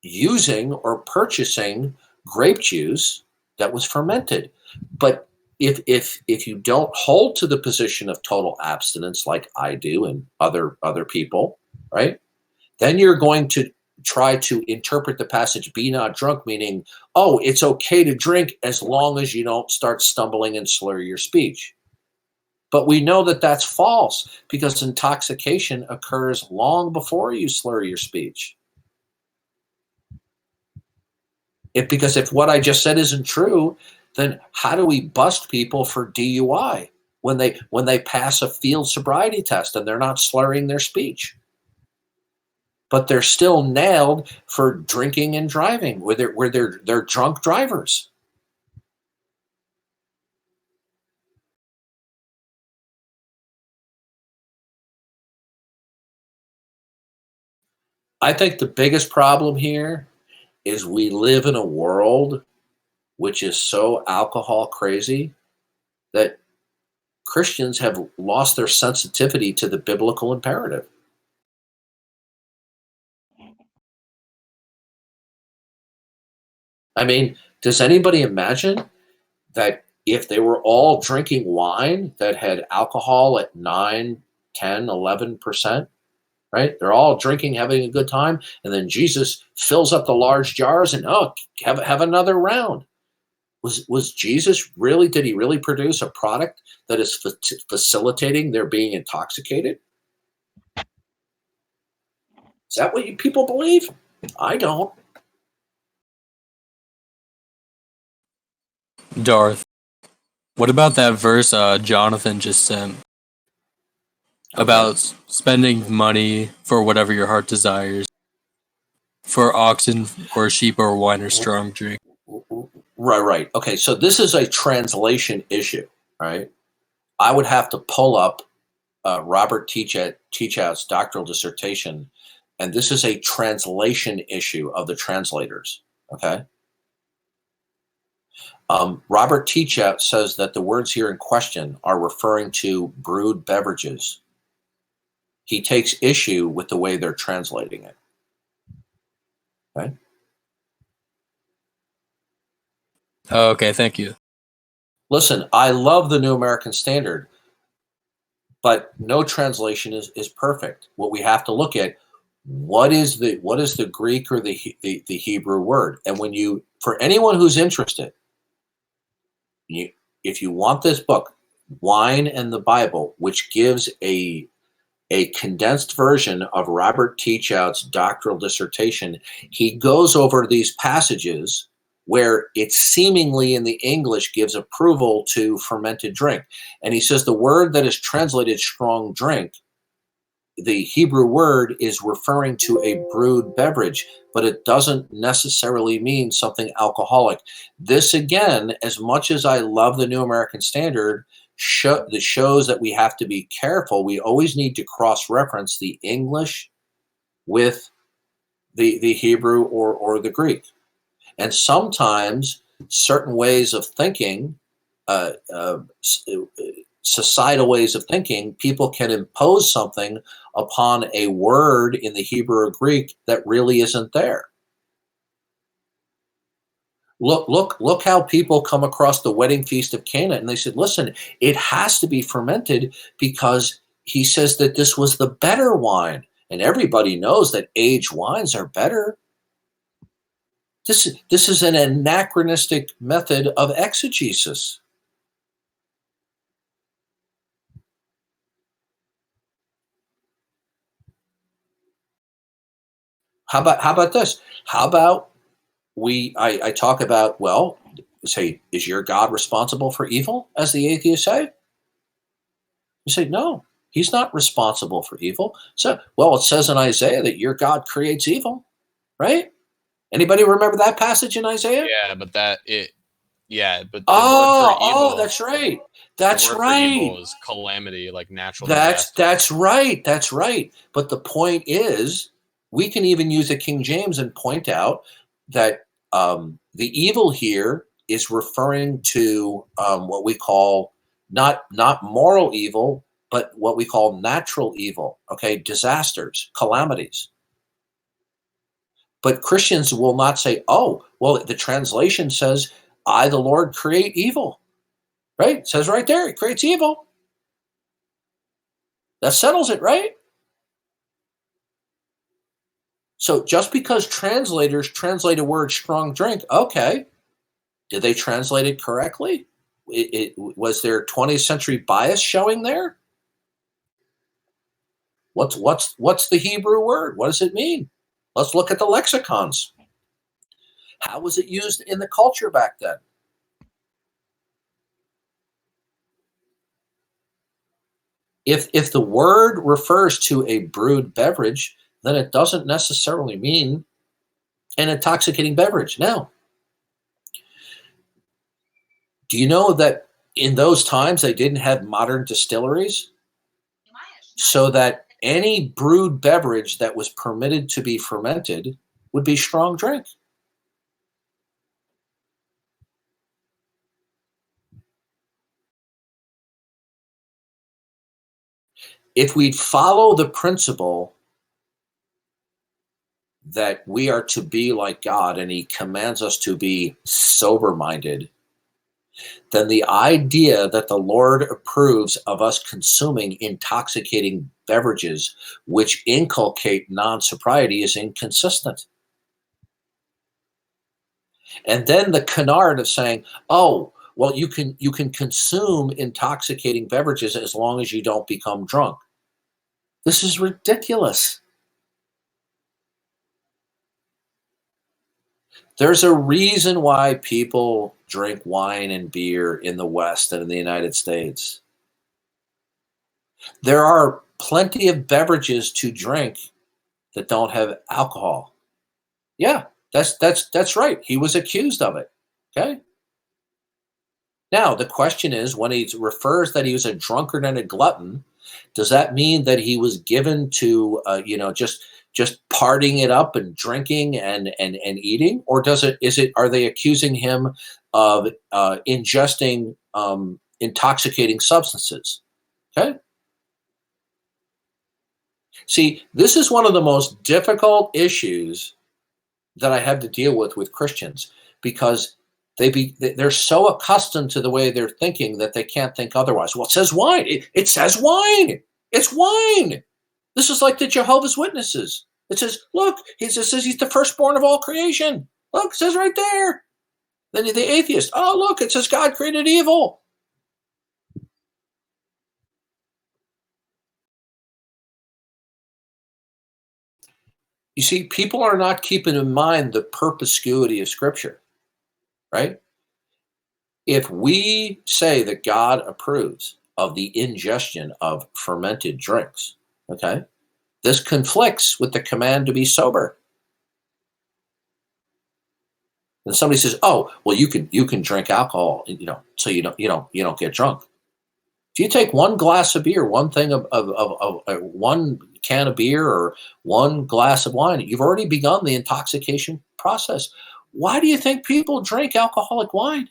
using or purchasing grape juice that was fermented. But if you don't hold to the position of total abstinence like I do and other people, right, then you're going to try to interpret the passage, be not drunk, meaning, oh, it's okay to drink as long as you don't start stumbling and slur your speech. But we know that that's false because intoxication occurs long before you slur your speech. Because if what I just said isn't true, then how do we bust people for DUI when they pass a field sobriety test and they're not slurring their speech? But they're still nailed for drinking and driving, where they're drunk drivers. I think the biggest problem here is we live in a world which is so alcohol crazy that Christians have lost their sensitivity to the biblical imperative. I mean, does anybody imagine that if they were all drinking wine that had alcohol at 9, 10, 11%, right? They're all drinking, having a good time, and then Jesus fills up the large jars and, have another round. Was Jesus really, did he really produce a product that is facilitating their being intoxicated? Is that what you people believe? I don't. Darth, what about that verse Jonathan just sent about spending money for whatever your heart desires, for oxen or sheep or wine or strong drink? Right. Okay, so this is a translation issue, right? I would have to pull up Robert Teachout's doctoral dissertation, and this is a translation issue of the translators, okay? Robert Teachout says that the words here in question are referring to brewed beverages. He takes issue with the way they're translating it, okay? Okay, thank you. Listen, I love the New American Standard, but no translation is perfect. What we have to look at, what is the Greek or the Hebrew word? And for anyone who's interested, if you want this book, Wine and the Bible, which gives a condensed version of Robert Teachout's doctoral dissertation, he goes over these passages where it seemingly in the English gives approval to fermented drink. And he says the word that is translated strong drink, the Hebrew word is referring to a brewed beverage, but it doesn't necessarily mean something alcoholic. This, again, as much as I love the New American Standard, shows that we have to be careful. We always need to cross-reference the English with the Hebrew or the Greek. And sometimes certain ways of thinking, societal ways of thinking, people can impose something upon a word in the Hebrew or Greek that really isn't there. Look how people come across the wedding feast of Cana, and they said, listen, it has to be fermented because he says that this was the better wine. And everybody knows that aged wines are better. This is an anachronistic method of exegesis. How about this? How about I talk about, well, say, is your God responsible for evil, as the atheists say? You say, no, he's not responsible for evil. So, well, it says in Isaiah that your God creates evil, right? Anybody remember that passage in Isaiah? Yeah, but the word for evil, that's right. That's the word right. For evil is calamity, like natural disaster. disaster. That's right. But the point is, we can even use the King James and point out that the evil here is referring to what we call not moral evil, but what we call natural evil. Okay, disasters, calamities. But Christians will not say, oh, well, the translation says, I, the Lord, create evil. Right? It says right there, it creates evil. That settles it, right? So just because translators translate a word strong drink, okay, did they translate it correctly? Was there 20th century bias showing there? What's the Hebrew word? What does it mean? Let's look at the lexicons. How was it used in the culture back then? If the word refers to a brewed beverage, then it doesn't necessarily mean an intoxicating beverage. Now, do you know that in those times they didn't have modern distilleries? So that any brewed beverage that was permitted to be fermented would be strong drink. If we follow the principle that we are to be like God and he commands us to be sober-minded, then the idea that the Lord approves of us consuming intoxicating beverages which inculcate non-sobriety is inconsistent. And then the canard of saying, oh, well, you can consume intoxicating beverages as long as you don't become drunk. This is ridiculous. There's a reason why people drink wine and beer in the West and in the United States. There are plenty of beverages to drink that don't have alcohol. Yeah, that's right. He was accused of it. Okay. Now, the question is, when he refers that he was a drunkard and a glutton, does that mean that he was given to, just partying it up and drinking and eating? Or are they accusing him of ingesting intoxicating substances? Okay. See, this is one of the most difficult issues that I have to deal with Christians, because they're so accustomed to the way they're thinking that they can't think otherwise. Well, it says wine. It says wine. It's wine. This is like the Jehovah's Witnesses. It says, look, it says he's the firstborn of all creation. Look, it says right there. Then the atheist, oh, look, it says God created evil. You see, people are not keeping in mind the perspicuity of Scripture, right? If we say that God approves of the ingestion of fermented drinks, okay, this conflicts with the command to be sober. And somebody says, "Oh, well, you can drink alcohol, so you don't get drunk." If you take one glass of beer, one thing of one can of beer or one glass of wine, you've already begun the intoxication process. Why do you think people drink alcoholic wine?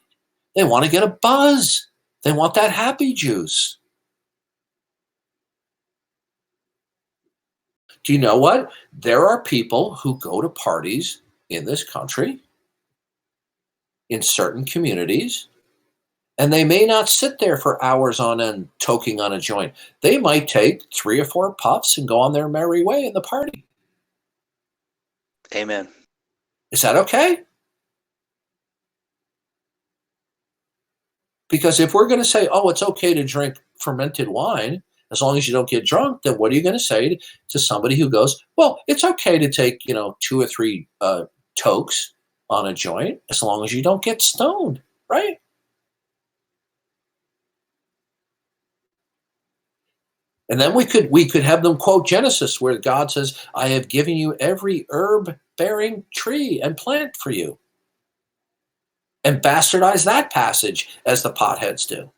They want to get a buzz. They want that happy juice. Do you know what? There are people who go to parties in this country, in certain communities, and they may not sit there for hours on end toking on a joint. They might take 3 or 4 puffs and go on their merry way in the party. Amen. Is that okay? Because if we're going to say, oh, it's okay to drink fermented wine as long as you don't get drunk, then what are you going to say to somebody who goes, well, it's okay to take 2 or 3 tokes on a joint as long as you don't get stoned, right? And then we could have them quote Genesis, where God says, I have given you every herb-bearing tree and plant for you. And bastardize that passage as the potheads do.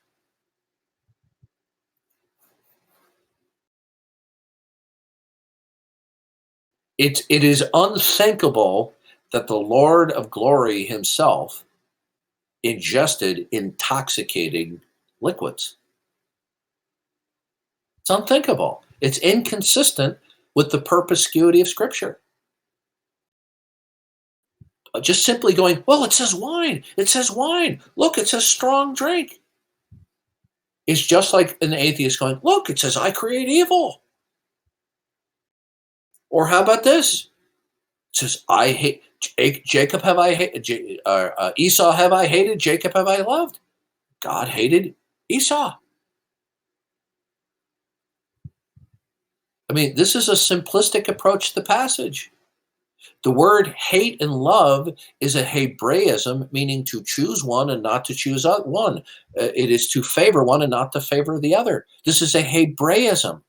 It is unthinkable that the Lord of glory himself ingested intoxicating liquids. It's unthinkable. It's inconsistent with the perspicuity of Scripture. Just simply going, well, it says wine. It says wine. Look, it says strong drink. It's just like an atheist going, look, it says I create evil. Or how about this? It says, I hate Jacob have I hated, Esau have I hated, Jacob have I loved. God hated Esau. I mean, this is a simplistic approach to the passage. The word hate and love is a Hebraism, meaning to choose one and not to choose one. It is to favor one and not to favor the other. This is a Hebraism.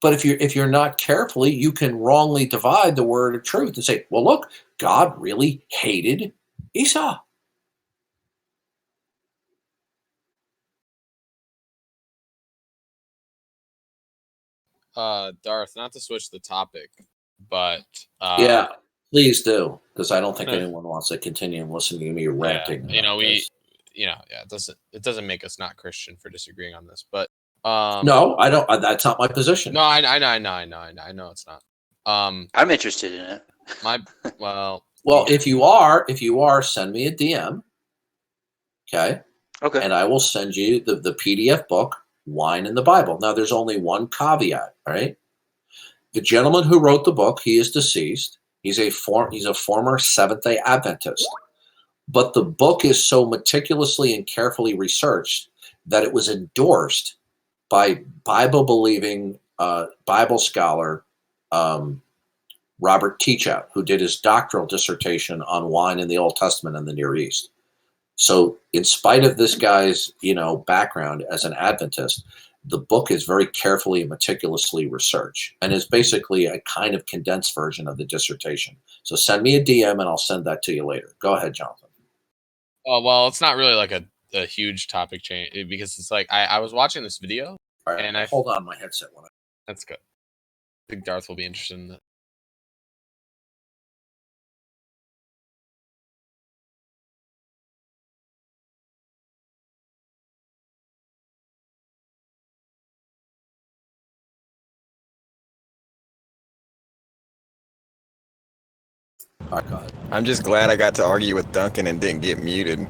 But if you're not carefully, you can wrongly divide the word of truth and say, well, look, God really hated Esau. Darth, not to switch the topic, but yeah, please do, because I don't think anyone wants to continue listening to me ranting. Yeah, it doesn't make us not Christian for disagreeing on this, but no, I don't. That's not my position. No, I know it's not. I'm interested in it. Well, if you are, send me a DM. Okay. Okay. And I will send you the PDF book, Wine in the Bible. Now, there's only one caveat, all right? The gentleman who wrote the book, he is deceased. He's a former Seventh-day Adventist. But the book is so meticulously and carefully researched that it was endorsed by Bible-believing Bible scholar Robert Teachout, who did his doctoral dissertation on wine in the Old Testament and the Near East. So in spite of this guy's, background as an Adventist, the book is very carefully and meticulously researched and is basically a kind of condensed version of the dissertation. So send me a DM and I'll send that to you later. Go ahead, Jonathan. Oh, well, it's not really like a huge topic change because it's like I was watching this video and I hold on, my headset went. That's good. I think Darth will be interested in that. All right, go ahead. I'm just glad I got to argue with Duncan and didn't get muted.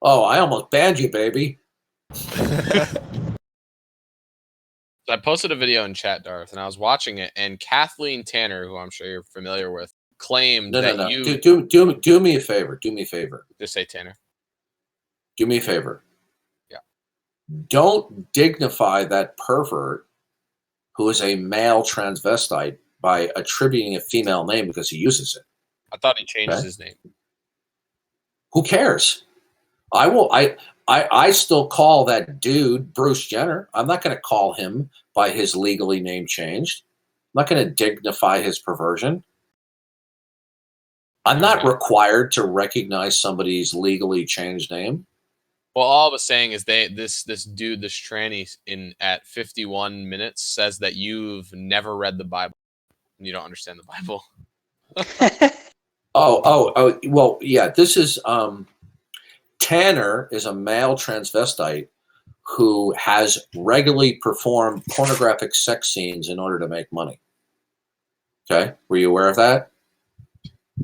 Oh, I almost banned you, baby. So I posted a video in chat, Darth, and I was watching it, and Kathleen Tanner, who I'm sure you're familiar with, claimed that you do me a favor. Do me a favor. Just say Tanner. Do me a favor. Yeah. Don't dignify that pervert who is a male transvestite by attributing a female name because he uses it. I thought he changed his name. Who cares? I still call that dude Bruce Jenner. I'm not going to call him by his legally name changed. I'm not going to dignify his perversion. I'm not required to recognize somebody's legally changed name. Well, all I was saying is this dude, this tranny at 51 minutes says that you've never read the Bible and you don't understand the Bible. Well, yeah, this is Tanner is a male transvestite who has regularly performed pornographic sex scenes in order to make money. Okay, were you aware of that?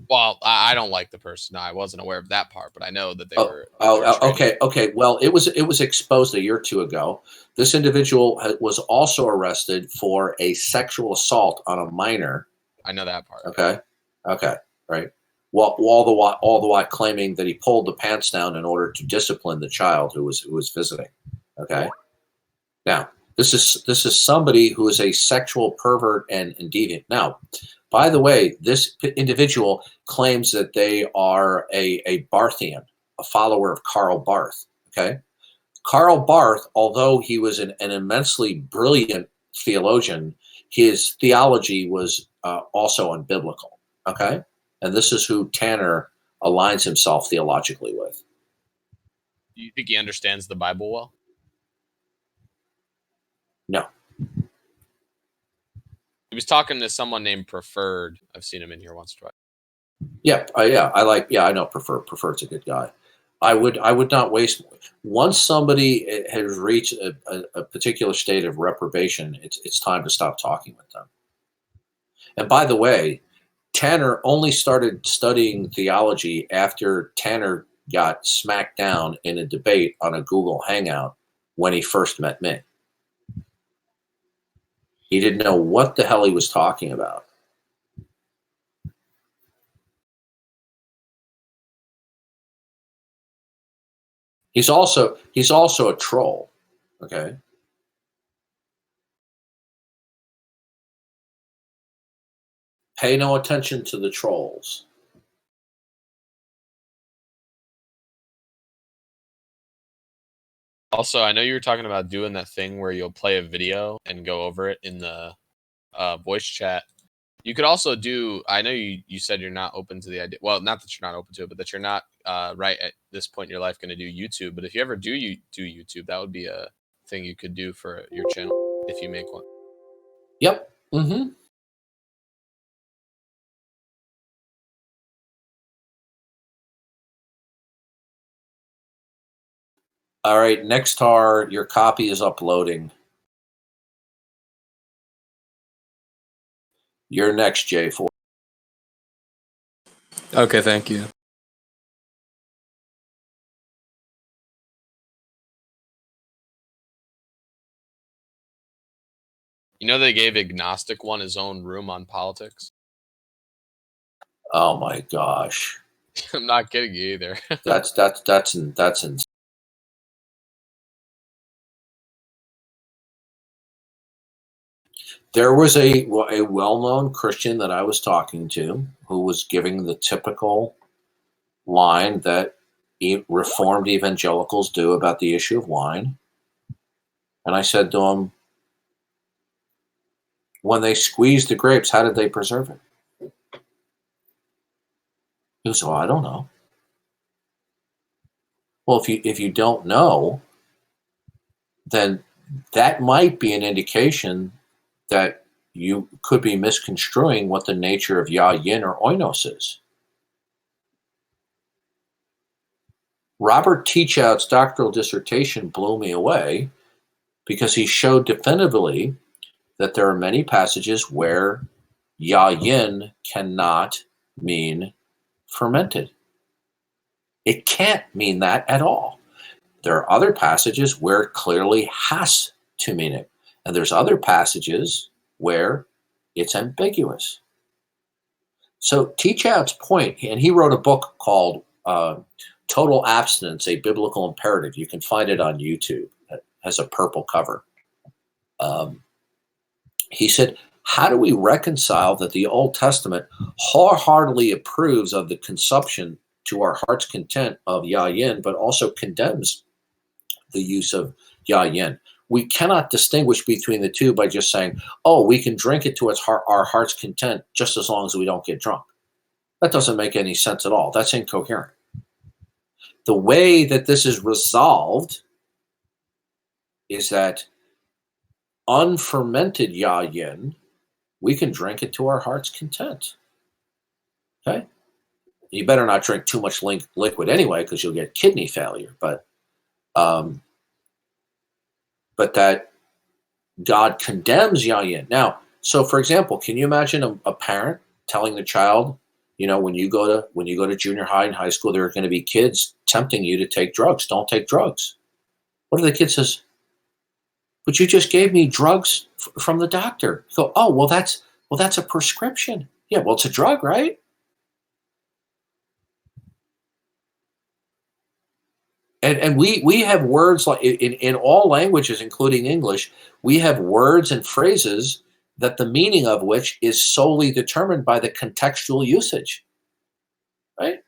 Well, I don't like the person. No, I wasn't aware of that part, but I know that they were. Okay. Well, it was exposed a year or two ago. This individual was also arrested for a sexual assault on a minor. I know that part. Okay, right. Well, all the while claiming that he pulled the pants down in order to discipline the child who was visiting. Okay. Now, this is somebody who is a sexual pervert and deviant. Now, by the way, this individual claims that they are a Barthian, a follower of Karl Barth. Okay. Karl Barth, although he was an immensely brilliant theologian, his theology was also unbiblical. Okay. And this is who Tanner aligns himself theologically with. Do you think he understands the Bible well? No. He was talking to someone named Preferred. I've seen him in here once or twice. Yeah, I know Preferred. Preferred's a good guy. I would not waste. Once somebody has reached a particular state of reprobation, it's time to stop talking with them. And by the way, Tanner only started studying theology after Tanner got smacked down in a debate on a Google Hangout when he first met me. He didn't know what the hell he was talking about. He's also a troll. Okay. Pay no attention to the trolls. Also, I know you were talking about doing that thing where you'll play a video and go over it in the voice chat. You could also do, I know you said you're not open to the idea. Well, not that you're not open to it, but that you're not right at this point in your life going to do YouTube. But if you ever do YouTube, that would be a thing you could do for your channel if you make one. Yep. Mm-hmm. All right, Nextar, your copy is uploading. You're next, J4. Okay, thank you. You know they gave Agnostic One his own room on politics? Oh my gosh. I'm not kidding you either. That's insane. There was a well-known Christian that I was talking to who was giving the typical line that Reformed evangelicals do about the issue of wine. And I said to him, when they squeezed the grapes, how did they preserve it? He goes, well, I don't know. Well, if you don't know, then that might be an indication that you could be misconstruing what the nature of Yah, Yin, or Oinos is. Robert Teachout's doctoral dissertation blew me away because he showed definitively that there are many passages where Yah, Yin cannot mean fermented. It can't mean that at all. There are other passages where it clearly has to mean it. And there's other passages where it's ambiguous. So Teachout's point, and he wrote a book called Total Abstinence, a Biblical Imperative. You can find it on YouTube. It has a purple cover. He said, how do we reconcile that the Old Testament wholeheartedly approves of the consumption to our heart's content of Yah, Yin, but also condemns the use of Yah, Yin? We cannot distinguish between the two by just saying, oh, we can drink it to our heart's content just as long as we don't get drunk. That doesn't make any sense at all. That's incoherent. The way that this is resolved is that unfermented Yah, Yin, we can drink it to our heart's content. Okay? You better not drink too much liquid anyway, because you'll get kidney failure. But that God condemns Yah, Yin. Now, so for example, can you imagine a parent telling the child, when you go to junior high and high school, there are going to be kids tempting you to take drugs. Don't take drugs. What if the kid says, but you just gave me drugs from the doctor? You go, oh, well, that's a prescription. Yeah, well, it's a drug, right? And we have words like in all languages, including English, we have words and phrases that the meaning of which is solely determined by the contextual usage, right?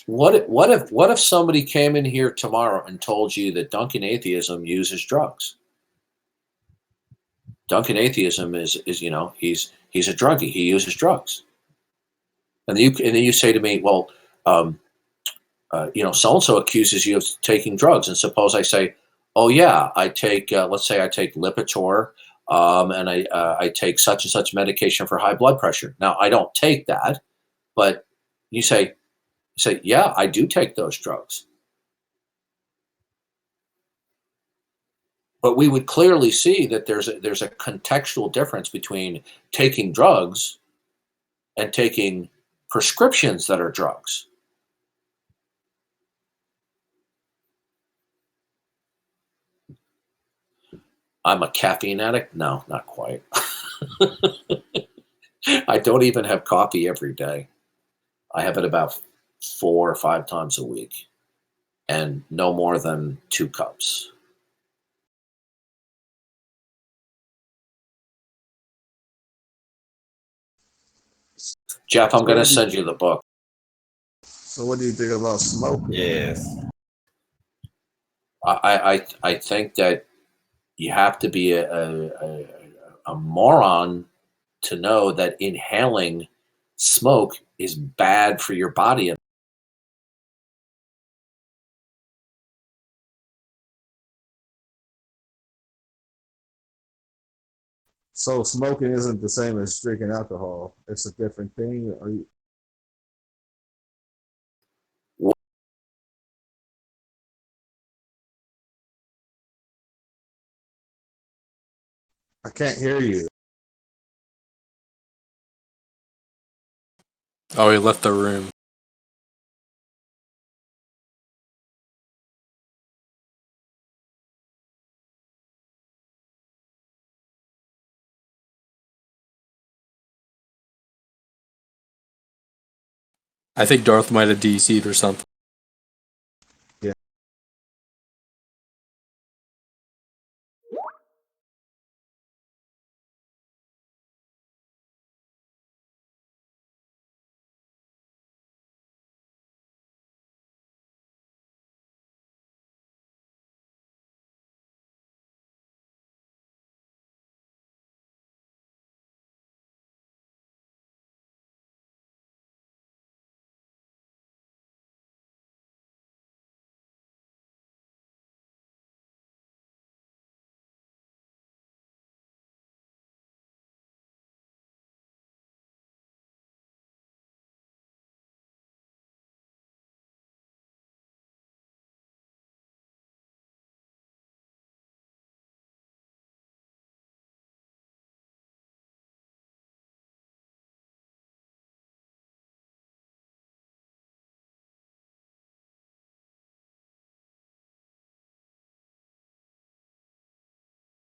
What if somebody came in here tomorrow and told you that Duncan Atheism uses drugs? Duncan Atheism is he's a druggie. He uses drugs. And then you say to me, well, so-and-so accuses you of taking drugs. And suppose I say, oh yeah, I take, let's say I take Lipitor, and I take such and such medication for high blood pressure. Now I don't take that, but you say, yeah, I do take those drugs. But we would clearly see that there's a contextual difference between taking drugs and taking prescriptions that are drugs. I'm a caffeine addict? No, not quite. I don't even have coffee every day. I have it about 4 or 5 times a week. and no more than 2 cups. Jeff, I'm going to send you the book. So what do you think about smoking? Yes. I think that you have to be a moron to know that inhaling smoke is bad for your body. So smoking isn't the same as drinking alcohol. It's a different thing. Are you? I can't hear you. Oh, he left the room. I think Darth might have DC'd or something.